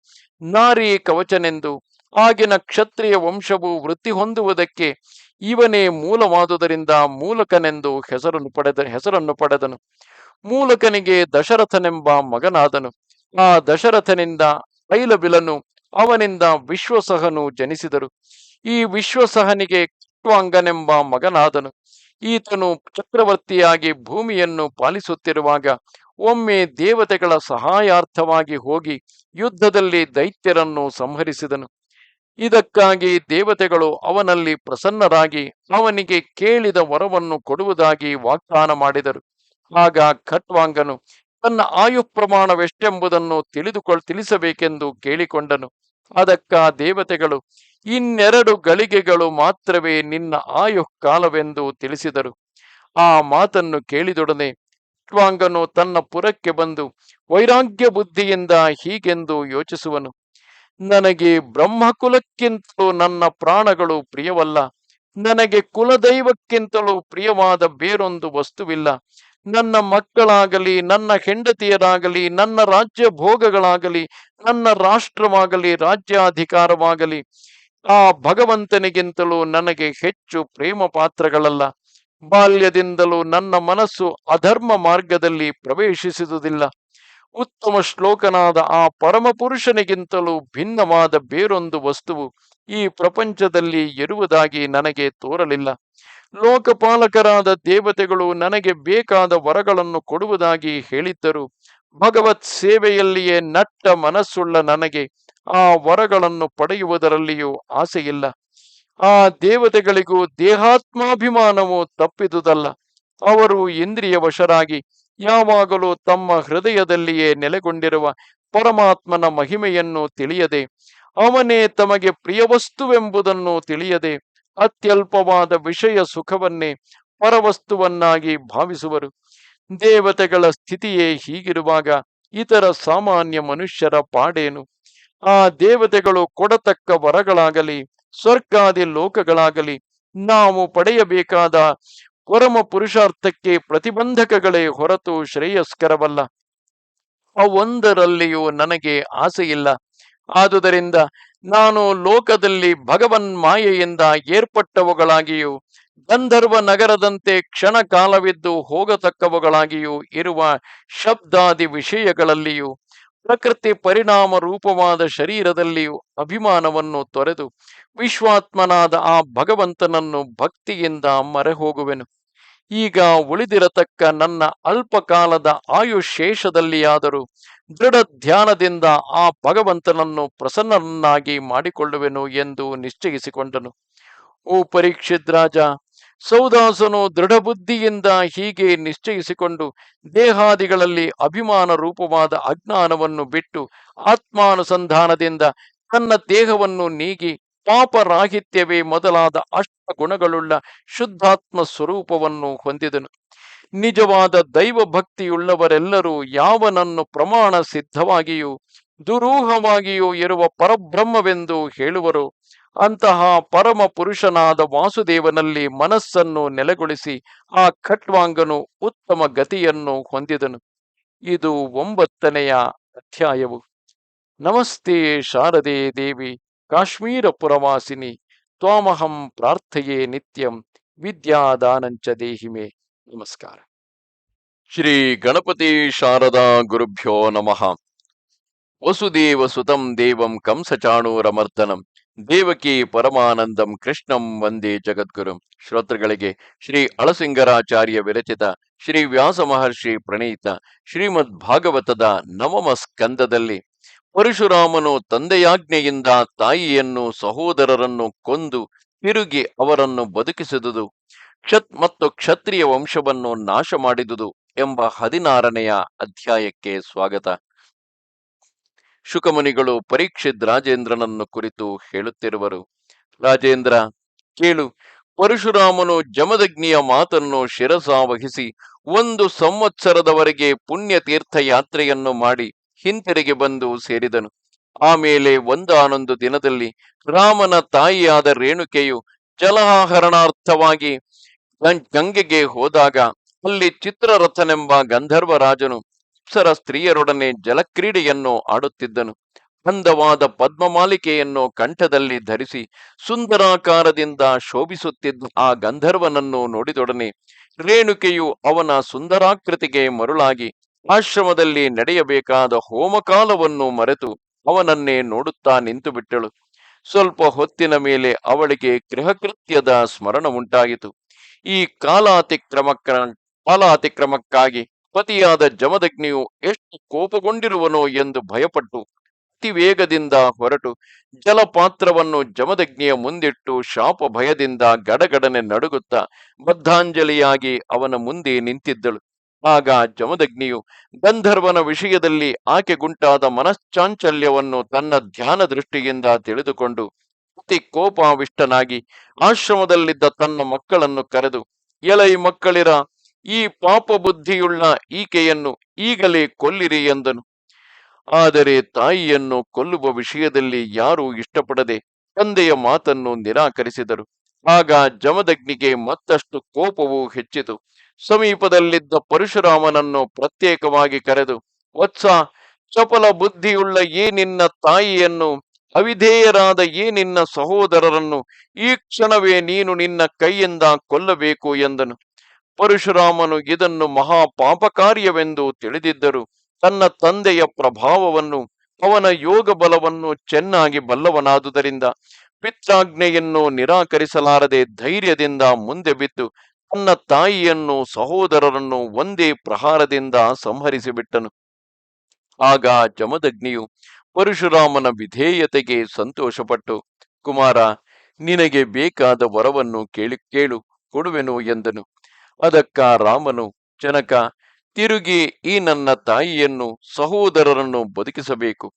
ನಾರಿ ಕವಚನೆಂದು, ಆಗಿನ ಕ್ಷತ್ರಿಯ ವಂಶವು ವೃತ್ತಿ ಹೊಂದುವುದಕ್ಕೆ ಇವನೇ ಮೂಲವಾದುದರಿಂದ ಮೂಲಕನೆಂದು ಹೆಸರನ್ನು ಪಡೆದನು. ಮೂಲಕನಿಗೆ ದಶರಥನೆಂಬ ಮಗನಾದನು. ಆ ದಶರಥನಿಂದ ಐಲಬಿಲನು, ಅವನಿಂದ ವಿಶ್ವಸಹನು ಜನಿಸಿದರು. ಈ ವಿಶ್ವಸಹನಿಗೆ ಖಟ್ವಾಂಗನೆಂಬ ಮಗನಾದನು. ಈತನು ಚಕ್ರವರ್ತಿಯಾಗಿ ಭೂಮಿಯನ್ನು ಪಾಲಿಸುತ್ತಿರುವಾಗ ಒಮ್ಮೆ ದೇವತೆಗಳ ಸಹಾಯಾರ್ಥವಾಗಿ ಹೋಗಿ ಯುದ್ಧದಲ್ಲಿ ದೈತ್ಯರನ್ನು ಸಂಹರಿಸಿದನು. ಇದಕ್ಕಾಗಿ ದೇವತೆಗಳು ಅವನಲ್ಲಿ ಪ್ರಸನ್ನರಾಗಿ ಅವನಿಗೆ ಕೇಳಿದ ವರವನ್ನು ಕೊಡುವುದಾಗಿ ವಾಗ್ದಾನ ಮಾಡಿದರು. ಆಗ ಖಟ್ವಾಂಗನು ತನ್ನ ಆಯುಪ್ರಮಾಣವೆಷ್ಟೆಂಬುದನ್ನು ತಿಳಿಸಬೇಕೆಂದು ಕೇಳಿಕೊಂಡನು. ಅದಕ್ಕ ದೇವತೆಗಳು, 2 ಗಳಿಗೆಗಳು ಮಾತ್ರವೇ ನಿನ್ನ ಆಯುಃಕಾಲವೆಂದು ತಿಳಿಸಿದರು. ಆ ಮಾತನ್ನು ಕೇಳಿದೊಡನೆ ಖಟ್ವಾಂಗನು ತನ್ನ ಪುರಕ್ಕೆ ಬಂದು ವೈರಾಗ್ಯ ಬುದ್ಧಿಯಿಂದ ಹೀಗೆಂದು ಯೋಚಿಸುವನು: ನನಗೆ ಬ್ರಹ್ಮಕುಲಕ್ಕಿಂತಲೂ ನನ್ನ ಪ್ರಾಣಗಳು ಪ್ರಿಯವಲ್ಲ. ನನಗೆ ಕುಲದೈವಕ್ಕಿಂತಲೂ ಪ್ರಿಯವಾದ ಬೇರೊಂದು ವಸ್ತುವಿಲ್ಲ. ನನ್ನ ಮಕ್ಕಳಾಗಲಿ, ನನ್ನ ಹೆಂಡತಿಯರಾಗಲಿ, ನನ್ನ ರಾಜ್ಯ ಭೋಗಗಳಾಗಲಿ, ನನ್ನ ರಾಷ್ಟ್ರವಾಗಲಿ, ರಾಜ್ಯಾಧಿಕಾರವಾಗಲಿ ಆ ಭಗವಂತನಿಗಿಂತಲೂ ನನಗೆ ಹೆಚ್ಚು ಪ್ರೇಮ ಪಾತ್ರಗಳಲ್ಲ. ಬಾಲ್ಯದಿಂದಲೂ ನನ್ನ ಮನಸ್ಸು ಅಧರ್ಮ ಮಾರ್ಗದಲ್ಲಿ ಪ್ರವೇಶಿಸುವುದಿಲ್ಲ. ಉತ್ತಮ ಶ್ಲೋಕನಾದ ಆ ಪರಮಪುರುಷನಿಗಿಂತಲೂ ಭಿನ್ನವಾದ ಬೇರೊಂದು ವಸ್ತುವು ಈ ಪ್ರಪಂಚದಲ್ಲಿ ಇರುವುದಾಗಿ ನನಗೆ ತೋರಲಿಲ್ಲ. ಲೋಕಪಾಲಕರಾದ ದೇವತೆಗಳು ನನಗೆ ಬೇಕಾದ ವರಗಳನ್ನು ಕೊಡುವುದಾಗಿ ಹೇಳಿದ್ದರು. ಭಗವತ್ ಸೇವೆಯಲ್ಲಿಯೇ ನಟ್ಟ ಮನಸ್ಸುಳ್ಳ ನನಗೆ ಆ ವರಗಳನ್ನು ಪಡೆಯುವುದರಲ್ಲಿಯೂ ಆಸೆಯಿಲ್ಲ. ಆ ದೇವತೆಗಳಿಗೂ ದೇಹಾತ್ಮಾಭಿಮಾನವು ತಪ್ಪಿದುದಲ್ಲ. ಅವರು ಇಂದ್ರಿಯ ವಶರಾಗಿ ಯಾವಾಗಲೂ ತಮ್ಮ ಹೃದಯದಲ್ಲಿಯೇ ನೆಲೆಗೊಂಡಿರುವ ಪರಮಾತ್ಮನ ಮಹಿಮೆಯನ್ನು ತಿಳಿಯದೆ, ಅವನೇ ತಮಗೆ ಪ್ರಿಯವಸ್ತುವೆಂಬುದನ್ನು ತಿಳಿಯದೆ, ಅತ್ಯಲ್ಪವಾದ ವಿಷಯ ಸುಖವನ್ನೇ ಪರವಸ್ತುವನ್ನಾಗಿ ಭಾವಿಸುವರು. ದೇವತೆಗಳ ಸ್ಥಿತಿಯೇ ಹೀಗಿರುವಾಗ ಇತರ ಸಾಮಾನ್ಯ ಮನುಷ್ಯರ ಪಾಡೇನು? ಆ ದೇವತೆಗಳು ಕೊಡತಕ್ಕ ವರಗಳಾಗಲಿ, ಸ್ವರ್ಗಾದಿ ಲೋಕಗಳಾಗಲಿ ನಾವು ಪಡೆಯಬೇಕಾದ ಪರಮ ಪುರುಷಾರ್ಥಕ್ಕೆ ಪ್ರತಿಬಂಧಕಗಳೇ ಹೊರತು ಶ್ರೇಯಸ್ಕರವಲ್ಲ. ಅವೊಂದರಲ್ಲಿಯೂ ನನಗೆ ಆಸೆಯಿಲ್ಲ. ಆದುದರಿಂದ ನಾನು ಲೋಕದಲ್ಲಿ ಭಗವನ್ ಮಾಯೆಯಿಂದ ಏರ್ಪಟ್ಟವುಗಳಾಗಿಯೂ ಗಂಧರ್ವ ನಗರದಂತೆ ಕ್ಷಣ ಕಾಲವಿದ್ದು ಹೋಗತಕ್ಕವುಗಳಾಗಿಯೂ ಇರುವ ಶಬ್ದಾದಿ ವಿಷಯಗಳಲ್ಲಿಯೂ ಪ್ರಕೃತಿ ಪರಿಣಾಮ ರೂಪವಾದ ಶರೀರದಲ್ಲಿಯೂ ಅಭಿಮಾನವನ್ನು ತೊರೆದು ವಿಶ್ವಾತ್ಮನಾದ ಆ ಭಗವಂತನನ್ನು ಭಕ್ತಿಯಿಂದ ಮರೆಹೋಗುವೆನು. ಈಗ ಉಳಿದಿರತಕ್ಕ ನನ್ನ ಅಲ್ಪಕಾಲದ ಆಯುಶೇಷದಲ್ಲಿಯಾದರೂ ದೃಢ ಧ್ಯಾನದಿಂದ ಆ ಭಗವಂತನನ್ನು ಪ್ರಸನ್ನನಾಗಿ ಮಾಡಿಕೊಳ್ಳುವೆನು ಎಂದು ನಿಶ್ಚಯಿಸಿಕೊಂಡನು. ಓ ಪರೀಕ್ಷಿತ್ ರಾಜ, ಸೌದಾಸನು ದೃಢಬುದ್ಧಿಯಿಂದ ಹೀಗೆ ನಿಶ್ಚಯಿಸಿಕೊಂಡು ದೇಹಾದಿಗಳಲ್ಲಿ ಅಭಿಮಾನ ರೂಪವಾದ ಅಜ್ಞಾನವನ್ನು ಬಿಟ್ಟು ಆತ್ಮಾನುಸಂಧಾನದಿಂದ ತನ್ನ ದೇಹವನ್ನು ನೀಗಿ ಪಾಪರಾಹಿತ್ಯವೇ ಮೊದಲಾದ ಗುಣಗಳುಳ್ಳ ಶುದ್ಧಾತ್ಮ ಸ್ವರೂಪವನ್ನು ಹೊಂದಿದನು. ನಿಜವಾದ ದೈವ ಭಕ್ತಿಯುಳ್ಳವರೆಲ್ಲರೂ ಯಾವನನ್ನು ಪ್ರಮಾಣ ಸಿದ್ಧವಾಗಿಯೂ ದುರೂಹವಾಗಿಯೂ ಇರುವ ಪರಬ್ರಹ್ಮವೆಂದು ಹೇಳುವರು, ಅಂತಹ ಪರಮ ಪುರುಷನಾದ ವಾಸುದೇವನಲ್ಲಿ ಮನಸ್ಸನ್ನು ನೆಲೆಗೊಳಿಸಿ ಆ ಖಟ್ವಾಂಗನು ಉತ್ತಮ ಗತಿಯನ್ನು ಹೊಂದಿದನು. ಇದು 9ನೆಯ ಅಧ್ಯಾಯವು. ನಮಸ್ತೆ ಶಾರದೆ ದೇವಿ ಕಾಶ್ಮೀರ ಪುರವಾಸಿನಿ, ತ್ವಾಮಹಂ ಪ್ರಾರ್ಥಯೇ ನಿತ್ಯಂ, ವಿದ್ಯಾದಾನಂಚ ದೇಹಿಮೆ. ನಮಸ್ಕಾರ. ಶ್ರೀ ಗಣಪತಿ ಶಾರದಾ ಗುರುಭ್ಯೋ ನಮಃ. ವಸುದೇವ ಸುತಂ ದೇವಂ ಕಂಸಚಾಣೂರಮರ್ದನಂ ದೇವಕಿ ಪರಮಾನಂದಂ ಕೃಷ್ಣಂ ವಂದೇ ಜಗದ್ಗುರುಂ. ಶ್ರೋತೃಗಳಿಗೆ ಶ್ರೀ ಅಳಸಿಂಗರಾಚಾರ್ಯ ವಿರಚಿತ ಶ್ರೀ ವ್ಯಾಸ ಮಹರ್ಷಿ ಪ್ರಣೀತ ಶ್ರೀಮದ್ ಭಾಗವತದ 9ಮ ಸ್ಕಂದದಲ್ಲಿ ಪರಶುರಾಮನು ತಂದೆಯಾಜ್ಞೆಯಿಂದ ತಾಯಿಯನ್ನು ಸಹೋದರರನ್ನು ಕೊಂದು ತಿರುಗಿ ಅವರನ್ನು ಬದುಕಿಸಿದುದು ಮತ್ತು ಕ್ಷತ್ರಿಯ ವಂಶವನ್ನು ನಾಶ ಮಾಡಿದುದು ಎಂಬ 16ನೆಯ ಅಧ್ಯಾಯಕ್ಕೆ ಸ್ವಾಗತ. ಶುಕಮುನಿಗಳು ಪರೀಕ್ಷಿತ್ ರಾಜೇಂದ್ರನನ್ನು ಕುರಿತು ಹೇಳುತ್ತಿರುವರು. ರಾಜೇಂದ್ರ, ಕೇಳು. ಪರಶುರಾಮನು ಜಮದಗ್ನಿಯ ಮಾತನ್ನು ಶಿರಸಾವಹಿಸಿ 1 ಸಂವತ್ಸರದವರೆಗೆ ಪುಣ್ಯತೀರ್ಥ ಯಾತ್ರೆಯನ್ನು ಮಾಡಿ ಹಿಂತಿರುಗಿ ಬಂದು ಸೇರಿದನು. ಆಮೇಲೆ ಒಂದಾನೊಂದು ದಿನದಲ್ಲಿ ರಾಮನ ತಾಯಿಯಾದ ರೇಣುಕೆಯು ಜಲಹರಣಾರ್ಥವಾಗಿ ಗಂಗೆಗೆ ಹೋದಾಗ ಅಲ್ಲಿ ಚಿತ್ರರಥನೆಂಬ ಗಂಧರ್ವರಾಜನು ಅಪ್ಸರ ಸ್ತ್ರೀಯರೊಡನೆ ಜಲಕ್ರೀಡೆಯನ್ನು ಆಡುತ್ತಿದ್ದನು. ಅಂದವಾದ ಪದ್ಮಮಾಲಿಕೆಯನ್ನು ಕಂಠದಲ್ಲಿ ಧರಿಸಿ ಸುಂದರಾಕಾರದಿಂದ ಶೋಭಿಸುತ್ತಿದ್ದ ಆ ಗಂಧರ್ವನನ್ನು ನೋಡಿದೊಡನೆ ರೇಣುಕೆಯು ಅವನ ಸುಂದರಾಕೃತಿಗೆ ಮರುಳಾಗಿ ಆಶ್ರಮದಲ್ಲಿ ನಡೆಯಬೇಕಾದ ಹೋಮಕಾಲವನ್ನು ಮರೆತು ಅವನನ್ನೇ ನೋಡುತ್ತಾ ನಿಂತು ಬಿಟ್ಟಳು. ಸ್ವಲ್ಪ ಹೊತ್ತಿನ ಮೇಲೆ ಅವಳಿಗೆ ಗೃಹಕೃತ್ಯದ ಸ್ಮರಣ ಉಂಟಾಯಿತು. ಈ ಕಾಲಾತಿಕ್ರಮಕ್ಕಾಗಿ ಪತಿಯಾದ ಜಮದಗ್ನಿಯು ಎಷ್ಟು ಕೋಪಗೊಂಡಿರುವನೋ ಎಂದು ಭಯಪಟ್ಟು ಅತಿ ವೇಗದಿಂದ ಹೊರಟು ಜಲಪಾತ್ರವನ್ನು ಜಮದಗ್ನಿಯ ಮುಂದಿಟ್ಟು ಶಾಪ ಭಯದಿಂದ ಗಡಗಡನೆ ನಡುಗುತ್ತಾ ಬದ್ಧಾಂಜಲಿಯಾಗಿ ಅವನ ಮುಂದೆ ನಿಂತಿದ್ದಳು. ಆಗ ಜಮದಗ್ನಿಯು ಗಂಧರ್ವನ ವಿಷಯದಲ್ಲಿ ಆಕೆಗುಂಟಾದ ಮನಶ್ಚಾಂಚಲ್ಯವನ್ನು ತನ್ನ ಧ್ಯಾನ ದೃಷ್ಟಿಯಿಂದ ತಿಳಿದುಕೊಂಡು ಅತಿ ಕೋಪಾವಿಷ್ಟನಾಗಿ ಆಶ್ರಮದಲ್ಲಿದ್ದ ತನ್ನ ಮಕ್ಕಳನ್ನು ಕರೆದು, ಎಲೈ ಮಕ್ಕಳಿರ, ಈ ಪಾಪ ಬುದ್ಧಿಯುಳ್ಳ ಈಕೆಯನ್ನು ಈಗಲೇ ಕೊಲ್ಲಿರಿ ಎಂದನು. ಆದರೆ ತಾಯಿಯನ್ನು ಕೊಲ್ಲುವ ವಿಷಯದಲ್ಲಿ ಯಾರೂ ಇಷ್ಟಪಡದೆ ತಂದೆಯ ಮಾತನ್ನು ನಿರಾಕರಿಸಿದರು. ಆಗ ಜಮದಗ್ನಿಗೆ ಮತ್ತಷ್ಟು ಕೋಪವು ಹೆಚ್ಚಿತು. ಸಮೀಪದಲ್ಲಿದ್ದ ಪರಶುರಾಮನನ್ನು ಪ್ರತ್ಯೇಕವಾಗಿ ಕರೆದು, ವತ್ಸ, ಚಪಲ ಬುದ್ಧಿಯುಳ್ಳ ಈ ನಿನ್ನ ತಾಯಿಯನ್ನು, ಅವಿಧೇಯರಾದ ಈ ನಿನ್ನ ಸಹೋದರರನ್ನು ಈ ಕ್ಷಣವೇ ನೀನು ನಿನ್ನ ಕೈಯಿಂದ ಕೊಲ್ಲಬೇಕು ಎಂದನು. ಪರಶುರಾಮನು ಇದನ್ನು ಮಹಾಪಾಪ ಕಾರ್ಯವೆಂದು ತಿಳಿದಿದ್ದರು ತನ್ನ ತಂದೆಯ ಪ್ರಭಾವವನ್ನು, ಅವನ ಯೋಗ ಬಲವನ್ನು ಚೆನ್ನಾಗಿ ಬಲ್ಲವನಾದುದರಿಂದ ಪಿತ್ರಾಜ್ಞೆಯನ್ನು ನಿರಾಕರಿಸಲಾರದೆ ಧೈರ್ಯದಿಂದ ಮುಂದೆ ಬಿದ್ದು ತನ್ನ ತಾಯಿಯನ್ನು ಸಹೋದರರನ್ನು ಒಂದೇ ಪ್ರಹಾರದಿಂದ ಸಂಹರಿಸಿಬಿಟ್ಟನು. ಆಗ ಜಮದಗ್ನಿಯು ಪರಶುರಾಮನ ವಿಧೇಯತೆಗೆ ಸಂತೋಷಪಟ್ಟು, ಕುಮಾರ, ನಿನಗೆ ಬೇಕಾದ ವರವನ್ನು ಕೇಳು ಕೊಡುವೆನು ಎಂದನು. ಅದಕ್ಕ ರಾಮನು, ಜನಕ, ತಿರುಗಿ ಈ ನನ್ನ ತಾಯಿಯನ್ನು ಸಹೋದರರನ್ನು ಬದುಕಿಸಬೇಕು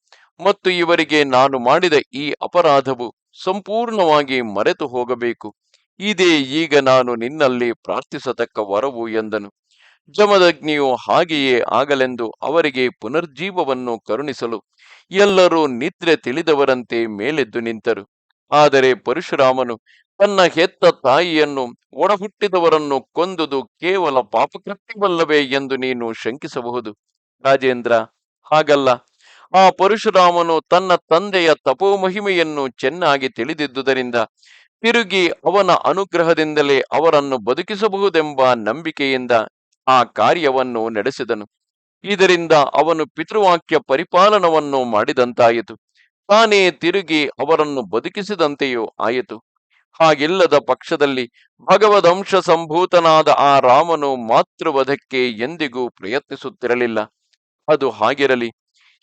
ಮತ್ತು ಇವರಿಗೆ ನಾನು ಮಾಡಿದ ಈ ಅಪರಾಧವು ಸಂಪೂರ್ಣವಾಗಿ ಮರೆತು ಹೋಗಬೇಕು. ಇದೇ ಈಗ ನಾನು ನಿನ್ನಲ್ಲಿ ಪ್ರಾರ್ಥಿಸತಕ್ಕ ವರವು ಎಂದನು. ಜಮದಗ್ನಿಯು ಹಾಗೆಯೇ ಆಗಲೆಂದು ಅವರಿಗೆ ಪುನರ್ಜೀವವನ್ನು ಕರುಣಿಸಲು ಎಲ್ಲರೂ ನಿದ್ರೆ ತಿಳಿದವರಂತೆ ಮೇಲೆದ್ದು ನಿಂತರು. ಆದರೆ ಪರಶುರಾಮನು ತನ್ನ ಹೆತ್ತ ತಾಯಿಯನ್ನು, ಒಡಹುಟ್ಟಿದವರನ್ನು ಕೊಂದುದು ಕೇವಲ ಪಾಪಕೃತ್ಯವಲ್ಲವೇ ಎಂದು ನೀನು ಶಂಕಿಸಬಹುದು. ರಾಜೇಂದ್ರ, ಹಾಗಲ್ಲ. ಆ ಪರಶುರಾಮನು ತನ್ನ ತಂದೆಯ ತಪೋಮಹಿಮೆಯನ್ನು ಚೆನ್ನಾಗಿ ತಿಳಿದಿದ್ದುದರಿಂದ ತಿರುಗಿ ಅವನ ಅನುಗ್ರಹದಿಂದಲೇ ಅವರನ್ನು ಬದುಕಿಸಬಹುದೆಂಬ ನಂಬಿಕೆಯಿಂದ ಆ ಕಾರ್ಯವನ್ನು ನಡೆಸಿದನು. ಇದರಿಂದ ಅವನು ಪಿತೃವಾಕ್ಯ ಪರಿಪಾಲನವನ್ನು ಮಾಡಿದಂತಾಯಿತು. ತಾನೇ ತಿರುಗಿ ಅವರನ್ನು ಬದುಕಿಸಿದಂತೆಯೂ ಆಯಿತು. ಹಾಗಿಲ್ಲದ ಪಕ್ಷದಲ್ಲಿ ಭಗವದಂಶ ಸಂಭೂತನಾದ ಆ ರಾಮನು ಮಾತೃವಧಕ್ಕೆ ಎಂದಿಗೂ ಪ್ರಯತ್ನಿಸುತ್ತಿರಲಿಲ್ಲ. ಅದು ಹಾಗಿರಲಿ.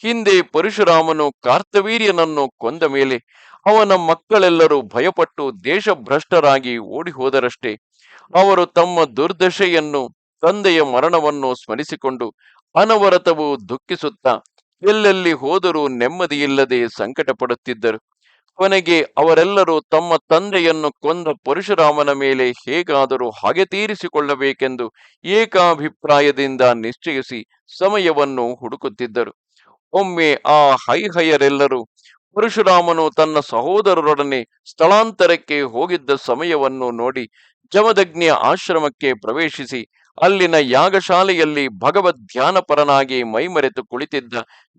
ಹಿಂದೆ ಪರಶುರಾಮನು ಕಾರ್ತವೀರ್ಯನನ್ನು ಕೊಂದ ಮೇಲೆ ಅವನ ಮಕ್ಕಳೆಲ್ಲರೂ ಭಯಪಟ್ಟು ದೇಶಭ್ರಷ್ಟರಾಗಿ ಓಡಿ ಹೋದರಷ್ಟೇ. ಅವರು ತಮ್ಮ ದುರ್ದಶೆಯನ್ನು, ತಂದೆಯ ಮರಣವನ್ನು ಸ್ಮರಿಸಿಕೊಂಡು ಅನವರತವು ದುಃಖಿಸುತ್ತಾ ಎಲ್ಲೆಲ್ಲಿ ಹೋದರೂ ನೆಮ್ಮದಿಯಿಲ್ಲದೆ ಸಂಕಟ ಪಡುತ್ತಿದ್ದರು. ಕೊನೆಗೆ ಅವರೆಲ್ಲರೂ ತಮ್ಮ ತಂದೆಯನ್ನು ಕೊಂದ ಪರಶುರಾಮನ ಮೇಲೆ ಹೇಗಾದರೂ ಹಾಗೆ ತೀರಿಸಿಕೊಳ್ಳಬೇಕೆಂದು ಏಕಾಭಿಪ್ರಾಯದಿಂದ ನಿಶ್ಚಯಿಸಿ ಸಮಯವನ್ನು ಹುಡುಕುತ್ತಿದ್ದರು. ಒಮ್ಮೆ ಆ ಹೈಹಯರೆಲ್ಲರೂ ಪರಶುರಾಮನು ತನ್ನ ಸಹೋದರರೊಡನೆ ಸ್ಥಳಾಂತರಕ್ಕೆ ಹೋಗಿದ್ದ ಸಮಯವನ್ನು ನೋಡಿ ಜಮದಗ್ನಿಯ ಆಶ್ರಮಕ್ಕೆ ಪ್ರವೇಶಿಸಿ ಅಲ್ಲಿನ ಯಾಗಶಾಲೆಯಲ್ಲಿ ಭಗವದ್ ಧ್ಯಾನಪರನಾಗಿ ಮೈಮರೆತು ಕುಳಿತಿದ್ದ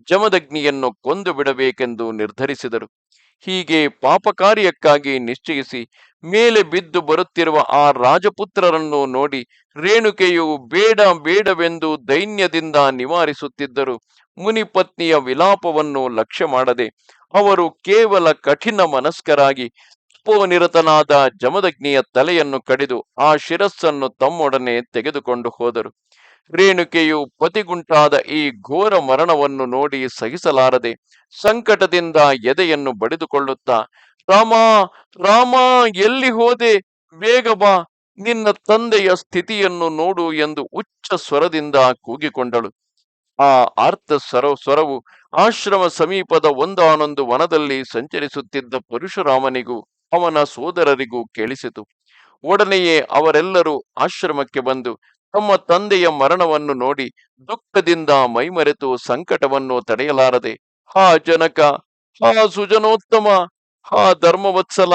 ಜಮದಗ್ನಿಯನ್ನು ಕೊಂದು ಬಿಡಬೇಕೆಂದು ನಿರ್ಧರಿಸಿದರು. ಹೀಗೆ ಪಾಪ ಕಾರ್ಯಕ್ಕಾಗಿ ನಿಶ್ಚಯಿಸಿ ಮೇಲೆ ಬಿದ್ದು ಬರುತ್ತಿರುವ ಆ ರಾಜಪುತ್ರರನ್ನು ನೋಡಿ ರೇಣುಕೆಯು ಬೇಡ ಬೇಡವೆಂದು ದೈನ್ಯದಿಂದ ನಿವಾರಿಸುತ್ತಿದ್ದರು. ಮುನಿಪತ್ನಿಯ ವಿಲಾಪವನ್ನು ಲಕ್ಷ್ಯ ಮಾಡದೆ ಅವರು ಕೇವಲ ಕಠಿಣ ಮನಸ್ಕರಾಗಿ ತಪೋನಿರತನಾದ ಜಮದಗ್ನಿಯ ತಲೆಯನ್ನು ಕಡಿದು ಆ ಶಿರಸ್ಸನ್ನು ತಮ್ಮೊಡನೆ ತೆಗೆದುಕೊಂಡು ಹೋದರು. ರೇಣುಕೆಯು ಪತಿಗುಂಟಾದ ಈ ಘೋರ ಮರಣವನ್ನು ನೋಡಿ ಸಹಿಸಲಾರದೆ ಸಂಕಟದಿಂದ ಎದೆಯನ್ನು ಬಡಿದುಕೊಳ್ಳುತ್ತಾ, ರಾಮ, ರಾಮ, ಎಲ್ಲಿ ಹೋದೆ? ಬೇಗ ಬಾ, ನಿನ್ನ ತಂದೆಯ ಸ್ಥಿತಿಯನ್ನು ನೋಡು ಎಂದು ಉಚ್ಚ ಸ್ವರದಿಂದ ಕೂಗಿಕೊಂಡಳು. ಆ ಆರ್ತ ಸ್ವರವು ಆಶ್ರಮ ಸಮೀಪದ ಒಂದಾನೊಂದು ವನದಲ್ಲಿ ಸಂಚರಿಸುತ್ತಿದ್ದ ಪರಶುರಾಮನಿಗೂ ಅವನ ಸೋದರರಿಗೂ ಕೇಳಿಸಿತು. ಒಡನೆಯೇ ಅವರೆಲ್ಲರೂ ಆಶ್ರಮಕ್ಕೆ ಬಂದು ತಮ್ಮ ತಂದೆಯ ಮರಣವನ್ನು ನೋಡಿ ದುಃಖದಿಂದ ಮೈಮರೆತು ಸಂಕಟವನ್ನು ತಡೆಯಲಾರದೆ, ಹಾ ಜನಕ, ಹಾ ಸುಜನೋತ್ತಮ, ಹಾ ಧರ್ಮವತ್ಸಲ,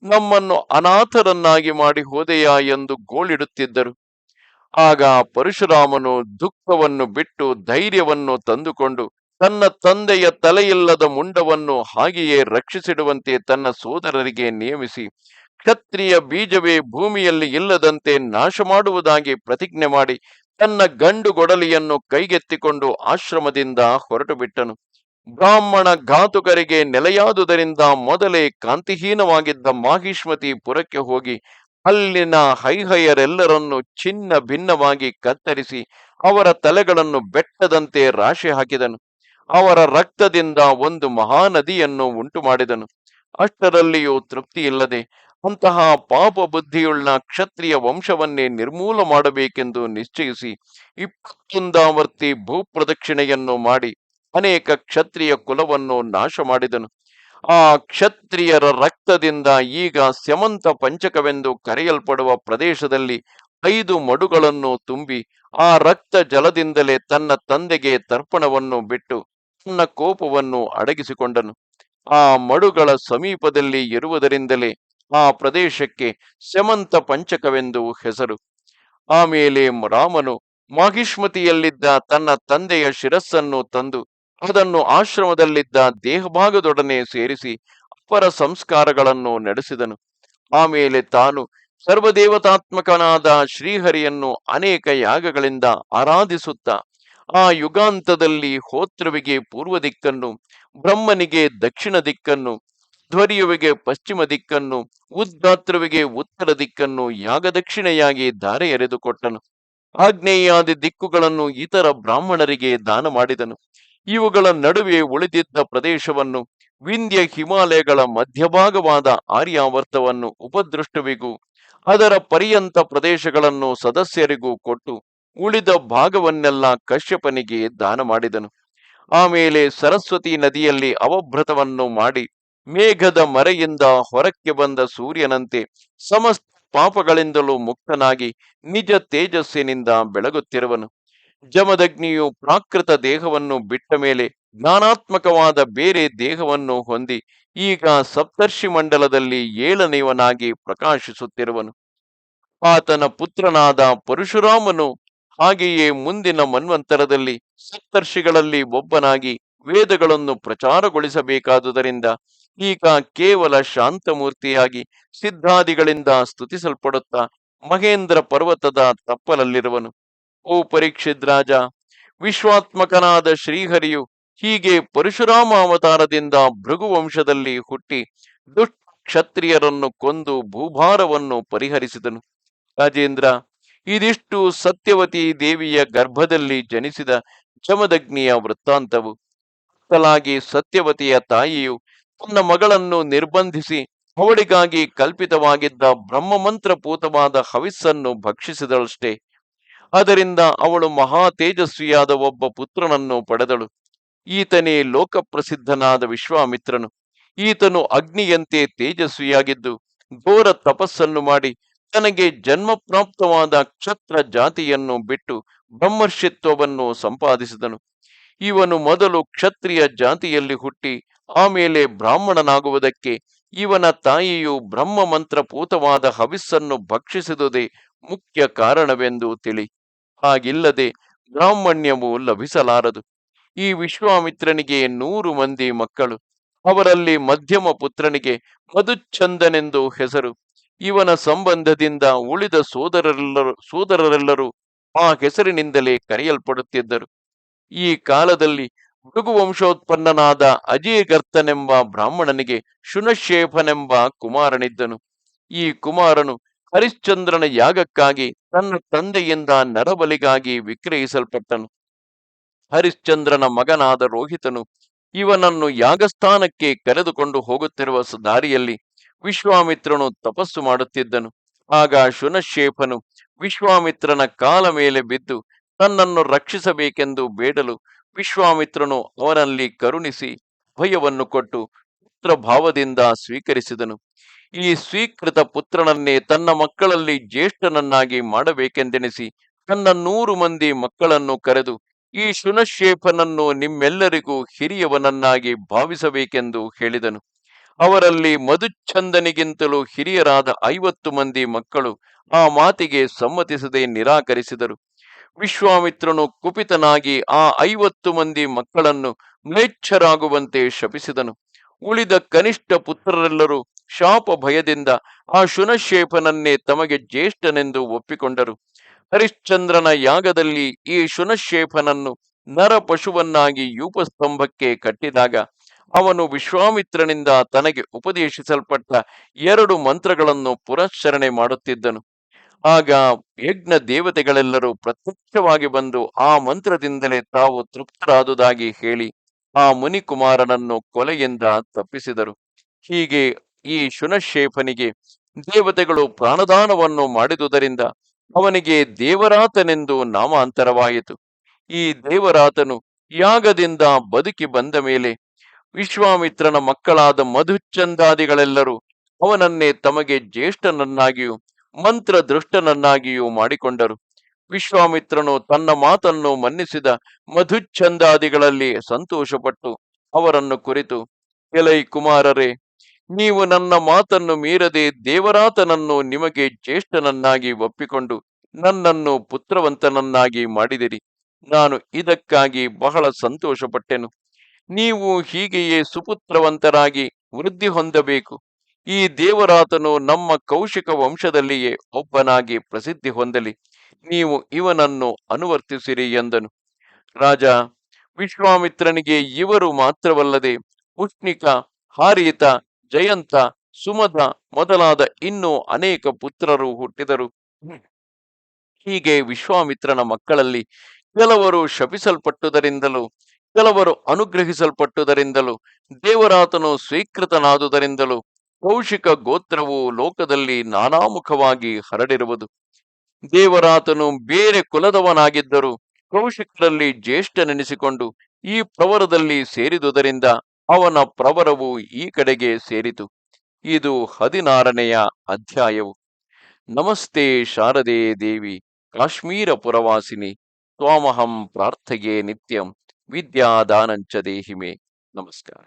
ನಮ್ಮನ್ನು ಅನಾಥರನ್ನಾಗಿ ಮಾಡಿ ಹೋದೆಯಾ ಎಂದು ಗೋಳಿಡುತ್ತಿದ್ದರು. ಆಗ ಪರಶುರಾಮನು ದುಃಖವನ್ನು ಬಿಟ್ಟು ಧೈರ್ಯವನ್ನು ತಂದುಕೊಂಡು ತನ್ನ ತಂದೆಯ ತಲೆಯಿಲ್ಲದ ಮುಂಡವನ್ನು ಹಾಗೆಯೇ ರಕ್ಷಿಸಿಡುವಂತೆ ತನ್ನ ಸೋದರರಿಗೆ ನಿಯಮಿಸಿ, ಕ್ಷತ್ರಿಯ ಬೀಜವೇ ಭೂಮಿಯಲ್ಲಿ ಇಲ್ಲದಂತೆ ನಾಶ ಮಾಡುವುದಾಗಿ ಪ್ರತಿಜ್ಞೆ ಮಾಡಿ ತನ್ನ ಗಂಡು ಗೊಡಲಿಯನ್ನು ಕೈಗೆತ್ತಿಕೊಂಡು ಆಶ್ರಮದಿಂದ ಹೊರಟು ಬಿಟ್ಟನು. ಬ್ರಾಹ್ಮಣ ಘಾತುಕರಿಗೆ ನೆಲೆಯಾದುದರಿಂದ ಮೊದಲೇ ಕಾಂತಿಹೀನವಾಗಿದ್ದ ಮಾಹಿಷ್ಮತಿ ಪುರಕ್ಕೆ ಹೋಗಿ ಅಲ್ಲಿನ ಹೈಹಯರೆಲ್ಲರನ್ನು ಚಿನ್ನ ಭಿನ್ನವಾಗಿ ಕತ್ತರಿಸಿ ಅವರ ತಲೆಗಳನ್ನು ಬೆಟ್ಟದಂತೆ ರಾಶಿ ಹಾಕಿದನು. ಅವರ ರಕ್ತದಿಂದ ಒಂದು ಮಹಾನದಿಯನ್ನು ಉಂಟು ಮಾಡಿದನು. ಅಷ್ಟರಲ್ಲಿಯೂ ತೃಪ್ತಿಯಿಲ್ಲದೆ ಅಂತಹ ಪಾಪ ಬುದ್ಧಿಯುಳ್ಳ ಕ್ಷತ್ರಿಯ ವಂಶವನ್ನೇ ನಿರ್ಮೂಲ ಮಾಡಬೇಕೆಂದು ನಿಶ್ಚಯಿಸಿ 21 ಭೂಪ್ರದಕ್ಷಿಣೆಯನ್ನು ಮಾಡಿ ಅನೇಕ ಕ್ಷತ್ರಿಯ ಕುಲವನ್ನು ನಾಶ ಮಾಡಿದನು. ಆ ಕ್ಷತ್ರಿಯರ ರಕ್ತದಿಂದ ಈಗ ಸ್ಯಮಂತ ಪಂಚಕವೆಂದು ಕರೆಯಲ್ಪಡುವ ಪ್ರದೇಶದಲ್ಲಿ 5 ಮಡುಗಳನ್ನು ತುಂಬಿ ಆ ರಕ್ತ ಜಲದಿಂದಲೇ ತನ್ನ ತಂದೆಗೆ ತರ್ಪಣವನ್ನು ಬಿಟ್ಟು ತನ್ನ ಕೋಪವನ್ನು ಅಡಗಿಸಿಕೊಂಡನು. ಆ ಮಡುಗಳ ಸಮೀಪದಲ್ಲಿ ಇರುವುದರಿಂದಲೇ ಆ ಪ್ರದೇಶಕ್ಕೆ ಸ್ಯಮಂತ ಪಂಚಕವೆಂದು ಹೆಸರು. ಆಮೇಲೆ ರಾಮನು ಮಾಹಿಷ್ಮತಿಯಲ್ಲಿದ್ದ ತನ್ನ ತಂದೆಯ ಶಿರಸ್ಸನ್ನು ತಂದು ಅದನ್ನು ಆಶ್ರಮದಲ್ಲಿದ್ದ ದೇಹಭಾಗದೊಡನೆ ಸೇರಿಸಿ ಅಪರ ಸಂಸ್ಕಾರಗಳನ್ನು ನಡೆಸಿದನು. ಆಮೇಲೆ ತಾನು ಸರ್ವದೇವತಾತ್ಮಕನಾದ ಶ್ರೀಹರಿಯನ್ನು ಅನೇಕ ಯಾಗಗಳಿಂದ ಆರಾಧಿಸುತ್ತಾ ಆ ಯುಗಾಂತದಲ್ಲಿ ಹೋತೃವಿಗೆ ಪೂರ್ವ ದಿಕ್ಕನ್ನು, ಬ್ರಹ್ಮನಿಗೆ ದಕ್ಷಿಣ ದಿಕ್ಕನ್ನು, ಧ್ವರ್ಯುವಿಗೆ ಪಶ್ಚಿಮ ದಿಕ್ಕನ್ನು, ಉದ್ಗಾತ್ರುವಿಗೆ ಉತ್ತರ ದಿಕ್ಕನ್ನು ಯಾಗದಕ್ಷಿಣೆಯಾಗಿ ಧಾರೆ ಎರೆದುಕೊಟ್ಟನು. ಆಗ್ನೇಯಾದಿ ದಿಕ್ಕುಗಳನ್ನು ಇತರ ಬ್ರಾಹ್ಮಣರಿಗೆ ದಾನ ಮಾಡಿದನು. ಇವುಗಳ ನಡುವೆ ಉಳಿದಿದ್ದ ಪ್ರದೇಶವನ್ನು, ವಿಂಧ್ಯ ಹಿಮಾಲಯಗಳ ಮಧ್ಯಭಾಗವಾದ ಆರ್ಯಾವರ್ತವನ್ನು ಉಪದೃಷ್ಟವಿಗೂ ಅದರ ಪರ್ಯಂತ ಪ್ರದೇಶಗಳನ್ನು ಸದಸ್ಯರಿಗೂ ಕೊಟ್ಟು ಉಳಿದ ಭಾಗವನ್ನೆಲ್ಲ ಕಶ್ಯಪನಿಗೆ ದಾನ ಮಾಡಿದನು. ಆಮೇಲೆ ಸರಸ್ವತಿ ನದಿಯಲ್ಲಿ ಅವಭೃತವನ್ನು ಮಾಡಿ ಮೇಘದ ಮರೆಯಿಂದ ಹೊರಕ್ಕೆ ಬಂದ ಸೂರ್ಯನಂತೆ ಸಮಸ್ತ ಪಾಪಗಳಿಂದಲೂ ಮುಕ್ತನಾಗಿ ನಿಜ ತೇಜಸ್ಸಿನಿಂದ ಬೆಳಗುತ್ತಿರುವನು. ಜಮದಗ್ನಿಯು ಪ್ರಾಕೃತ ದೇಹವನ್ನು ಬಿಟ್ಟ ಮೇಲೆ ಜ್ಞಾನಾತ್ಮಕವಾದ ಬೇರೆ ದೇಹವನ್ನು ಹೊಂದಿ ಈಗ ಸಪ್ತರ್ಷಿ ಮಂಡಲದಲ್ಲಿ 7ನೇವನಾಗಿ ಪ್ರಕಾಶಿಸುತ್ತಿರುವನು. ಆತನ ಪುತ್ರನಾದ ಪರಶುರಾಮನು ಹಾಗೆಯೇ ಮುಂದಿನ ಮನ್ವಂತರದಲ್ಲಿ ಸಪ್ತರ್ಷಿಗಳಲ್ಲಿ ಒಬ್ಬನಾಗಿ ವೇದಗಳನ್ನು ಪ್ರಚಾರಗೊಳಿಸಬೇಕಾದುದರಿಂದ ಈಗ ಕೇವಲ ಶಾಂತಮೂರ್ತಿಯಾಗಿ ಸಿದ್ಧಾದಿಗಳಿಂದ ಸ್ತುತಿಸಲ್ಪಡುತ್ತಾ ಮಹೇಂದ್ರ ಪರ್ವತದ ತಪ್ಪಲಲ್ಲಿರುವನು. ಓ ಪರೀಕ್ಷಿತ್ ರಾಜ, ವಿಶ್ವಾತ್ಮಕನಾದ ಶ್ರೀಹರಿಯು ಹೀಗೆ ಪರಶುರಾಮ ಅವತಾರದಿಂದ ಭೃಗುವಂಶದಲ್ಲಿ ಹುಟ್ಟಿ ದುಷ್ಟ ಕ್ಷತ್ರಿಯರನ್ನು ಕೊಂದು ಭೂಭಾರವನ್ನು ಪರಿಹರಿಸಿದನು. ರಾಜೇಂದ್ರ, ಇದಿಷ್ಟು ಸತ್ಯವತಿ ದೇವಿಯ ಗರ್ಭದಲ್ಲಿ ಜನಿಸಿದ ಜಮದಗ್ನಿಯ ವೃತ್ತಾಂತವು. ಮಕ್ಕಳಾಗಿ ಸತ್ಯವತಿಯ ತಾಯಿಯು ತನ್ನ ಮಗಳನ್ನು ನಿರ್ಬಂಧಿಸಿ ಅವಳಿಗಾಗಿ ಕಲ್ಪಿತವಾಗಿದ್ದ ಬ್ರಹ್ಮಮಂತ್ರಪೂತವಾದ ಹವಿಸ್ಸನ್ನು ಭಕ್ಷಿಸಿದಳಷ್ಟೇ. ಅದರಿಂದ ಅವಳು ಮಹಾ ತೇಜಸ್ವಿಯಾದ ಒಬ್ಬ ಪುತ್ರನನ್ನು ಪಡೆದಳು. ಈತನೇ ಲೋಕಪ್ರಸಿದ್ಧನಾದ ವಿಶ್ವಾಮಿತ್ರನು. ಈತನು ಅಗ್ನಿಯಂತೆ ತೇಜಸ್ವಿಯಾಗಿದ್ದು ಘೋರ ತಪಸ್ಸನ್ನು ಮಾಡಿ ತನಗೆ ಜನ್ಮಪ್ರಾಪ್ತವಾದ ಕ್ಷತ್ರ ಜಾತಿಯನ್ನು ಬಿಟ್ಟು ಬ್ರಹ್ಮರ್ಷಿತ್ವವನ್ನು ಸಂಪಾದಿಸಿದನು. ಇವನು ಮೊದಲು ಕ್ಷತ್ರಿಯ ಜಾತಿಯಲ್ಲಿ ಹುಟ್ಟಿ ಆಮೇಲೆ ಬ್ರಾಹ್ಮಣನಾಗುವುದಕ್ಕೆ ಇವನ ತಾಯಿಯು ಬ್ರಹ್ಮ ಮಂತ್ರಪೂತವಾದ ಹವಿಸ್ಸನ್ನು ಭಕ್ಷಿಸಿದುದೇ ಮುಖ್ಯ ಕಾರಣವೆಂದು ತಿಳಿ. ಹಾಗಿಲ್ಲದೆ ಬ್ರಾಹ್ಮಣ್ಯವು ಲಭಿಸಲಾರದು. ಈ ವಿಶ್ವಾಮಿತ್ರನಿಗೆ 100 ಮಂದಿ ಮಕ್ಕಳು. ಅವರಲ್ಲಿ ಮಧ್ಯಮ ಪುತ್ರನಿಗೆ ಮಧುಚ್ಛಂದನೆಂದು ಹೆಸರು. ಇವನ ಸಂಬಂಧದಿಂದ ಉಳಿದ ಸೋದರರೆಲ್ಲರೂ ಆ ಹೆಸರಿನಿಂದಲೇ ಕರೆಯಲ್ಪಡುತ್ತಿದ್ದರು. ಈ ಕಾಲದಲ್ಲಿ ಭೃಗುವಂಶೋತ್ಪನ್ನನಾದ ಅಜೀಗರ್ತನೆಂಬ ಬ್ರಾಹ್ಮಣನಿಗೆ ಶುನಶೇಫನೆಂಬ ಕುಮಾರನಿದ್ದನು. ಈ ಕುಮಾರನು ಹರಿಶ್ಚಂದ್ರನ ಯಾಗಕ್ಕಾಗಿ ತನ್ನ ತಂದೆಯಿಂದ ನರಬಲಿಗಾಗಿ ವಿಕ್ರಯಿಸಲ್ಪಟ್ಟನು. ಹರಿಶ್ಚಂದ್ರನ ಮಗನಾದ ರೋಹಿತನು ಇವನನ್ನು ಯಾಗಸ್ಥಾನಕ್ಕೆ ಕರೆದುಕೊಂಡು ಹೋಗುತ್ತಿರುವ ದಾರಿಯಲ್ಲಿ ವಿಶ್ವಾಮಿತ್ರನು ತಪಸ್ಸು ಮಾಡುತ್ತಿದ್ದನು. ಆಗ ಶುನಶೇಫನು ವಿಶ್ವಾಮಿತ್ರನ ಕಾಲ ಮೇಲೆ ಬಿದ್ದು ತನ್ನನ್ನು ರಕ್ಷಿಸಬೇಕೆಂದು ಬೇಡಲು ವಿಶ್ವಾಮಿತ್ರನು ಅವನಲ್ಲಿ ಕರುಣಿಸಿ ಭಯವನ್ನು ಕೊಟ್ಟು ಪುತ್ರ ಭಾವದಿಂದ ಸ್ವೀಕರಿಸಿದನು. ಈ ಸ್ವೀಕೃತ ಪುತ್ರನನ್ನೇ ತನ್ನ ಮಕ್ಕಳಲ್ಲಿ ಜ್ಯೇಷ್ಠನನ್ನಾಗಿ ಮಾಡಬೇಕೆಂದೆಣಿಸಿ ತನ್ನ 100 ಮಂದಿ ಮಕ್ಕಳನ್ನು ಕರೆದು ಈ ಶುನಶೇಫನನ್ನು ನಿಮ್ಮೆಲ್ಲರಿಗೂ ಹಿರಿಯವನನ್ನಾಗಿ ಭಾವಿಸಬೇಕೆಂದು ಹೇಳಿದನು. ಅವರಲ್ಲಿ ಮಧುಚ್ಛಂದನಿಗಿಂತಲೂ ಹಿರಿಯರಾದ 50 ಮಂದಿ ಮಕ್ಕಳು ಆ ಮಾತಿಗೆ ಸಮ್ಮತಿಸದೆ ನಿರಾಕರಿಸಿದರು. ವಿಶ್ವಾಮಿತ್ರನು ಕುಪಿತನಾಗಿ ಆ 50 ಮಂದಿ ಮಕ್ಕಳನ್ನು ಮ್ಲೇಚ್ಛರಾಗುವಂತೆ ಶಪಿಸಿದನು. ಉಳಿದ ಕನಿಷ್ಠ ಪುತ್ರರೆಲ್ಲರೂ ಶಾಪ ಭಯದಿಂದ ಆ ಶುನಶೇಫನನ್ನೇ ತಮಗೆ ಜ್ಯೇಷ್ಠನೆಂದು ಒಪ್ಪಿಕೊಂಡರು. ಹರಿಶ್ಚಂದ್ರನ ಯಾಗದಲ್ಲಿ ಈ ಶುನಶೇಫನನ್ನು ನರ ಪಶುವನ್ನಾಗಿ ಯೂಪಸ್ತಂಭಕ್ಕೆ ಕಟ್ಟಿದಾಗ ಅವನು ವಿಶ್ವಾಮಿತ್ರನಿಂದ ತನಗೆ ಉಪದೇಶಿಸಲ್ಪಟ್ಟ 2 ಮಂತ್ರಗಳನ್ನು ಪುರಶ್ಚರಣೆ ಮಾಡುತ್ತಿದ್ದನು. ಆಗ ಯಜ್ಞ ದೇವತೆಗಳೆಲ್ಲರೂ ಪ್ರತ್ಯಕ್ಷವಾಗಿ ಬಂದು ಆ ಮಂತ್ರದಿಂದಲೇ ತಾವು ತೃಪ್ತರಾದುದಾಗಿ ಹೇಳಿ ಆ ಮುನಿಕುಮಾರನನ್ನು ಕೊಲೆಯಿಂದ ತಪ್ಪಿಸಿದರು. ಹೀಗೆ ಈ ಶುನಶೇಫನಿಗೆ ದೇವತೆಗಳು ಪ್ರಾಣದಾನವನ್ನು ಮಾಡಿದುದರಿಂದ ಅವನಿಗೆ ದೇವರಾತನೆಂದು ನಾಮಾಂತರವಾಯಿತು. ಈ ದೇವರಾತನು ಯಾಗದಿಂದ ಬದುಕಿ ಬಂದ ಮೇಲೆ ವಿಶ್ವಾಮಿತ್ರನ ಮಕ್ಕಳಾದ ಮಧುಚ್ಛಂದಾದಿಗಳೆಲ್ಲರೂ ಅವನನ್ನೇ ತಮಗೆ ಜ್ಯೇಷ್ಠನನ್ನಾಗಿಯೂ ಮಂತ್ರದೃಷ್ಟನನ್ನಾಗಿಯೂ ಮಾಡಿಕೊಂಡರು. ವಿಶ್ವಾಮಿತ್ರನು ತನ್ನ ಮಾತನ್ನು ಮನ್ನಿಸಿದ ಮಧುಚ್ಛಂದಾದಿಗಳಲ್ಲಿ ಸಂತೋಷಪಟ್ಟು ಅವರನ್ನು ಕುರಿತು, ಎಲೈ ಕುಮಾರರೇ, ನೀವು ನನ್ನ ಮಾತನ್ನು ಮೀರದೆ ದೇವರಾತನನ್ನು ನಿಮಗೆ ಜ್ಯೇಷ್ಠನನ್ನಾಗಿ ಒಪ್ಪಿಕೊಂಡು ನನ್ನನ್ನು ಪುತ್ರವಂತನನ್ನಾಗಿ ಮಾಡಿದಿರಿ. ನಾನು ಇದಕ್ಕಾಗಿ ಬಹಳ ಸಂತೋಷಪಟ್ಟೆನು. ನೀವು ಹೀಗೆಯೇ ಸುಪುತ್ರವಂತರಾಗಿ ವೃದ್ಧಿ ಹೊಂದಬೇಕು. ಈ ದೇವರಾತನು ನಮ್ಮ ಕೌಶಿಕ ವಂಶದಲ್ಲಿಯೇ ಒಬ್ಬನಾಗಿ ಪ್ರಸಿದ್ಧಿ ಹೊಂದಲಿ. ನೀವು ಇವನನ್ನು ಅನುವರ್ತಿಸಿರಿ ಎಂದನು. ರಾಜ ವಿಶ್ವಾಮಿತ್ರನಿಗೆ ಇವರು ಮಾತ್ರವಲ್ಲದೆ ಉಷ್ಣಿಕ, ಹಾರೀತ, ಜಯಂತ, ಸುಮದ ಮೊದಲಾದ ಇನ್ನೂ ಅನೇಕ ಪುತ್ರರು ಹುಟ್ಟಿದರು. ಹೀಗೆ ವಿಶ್ವಾಮಿತ್ರನ ಮಕ್ಕಳಲ್ಲಿ ಕೆಲವರು ಶಪಿಸಲ್ಪಟ್ಟುದರಿಂದಲೂ ಕೆಲವರು ಅನುಗ್ರಹಿಸಲ್ಪಟ್ಟುದರಿಂದಲೂ ದೇವರಾತನು ಸ್ವೀಕೃತನಾದುದರಿಂದಲೂ ಕೌಶಿಕ ಗೋತ್ರವು ಲೋಕದಲ್ಲಿ ನಾನಾಮುಖವಾಗಿ ಹರಡಿರುವುದು. ದೇವರಾತನು ಬೇರೆ ಕುಲದವನಾಗಿದ್ದರೂ ಕೌಶಿಕರಲ್ಲಿ ಜ್ಯೇಷ್ಠನೆನಿಸಿಕೊಂಡು ಈ ಪ್ರವರದಲ್ಲಿ ಸೇರಿದುದರಿಂದ ಅವನ ಪ್ರವರವು ಈ ಕಡೆಗೆ ಸೇರಿತು. ಇದು 16ನೆಯ ಅಧ್ಯಾಯವು. ನಮಸ್ತೆ ಶಾರದೆ ದೇವಿ ಕಾಶ್ಮೀರ ಪುರವಾಸಿನಿ ತ್ವಾಮಹಂ ಪ್ರಾರ್ಥಯೇ ನಿತ್ಯಂ ವಿದ್ಯಾದಾನಂಚ ದೇಹಿಮೆ. ನಮಸ್ಕಾರ.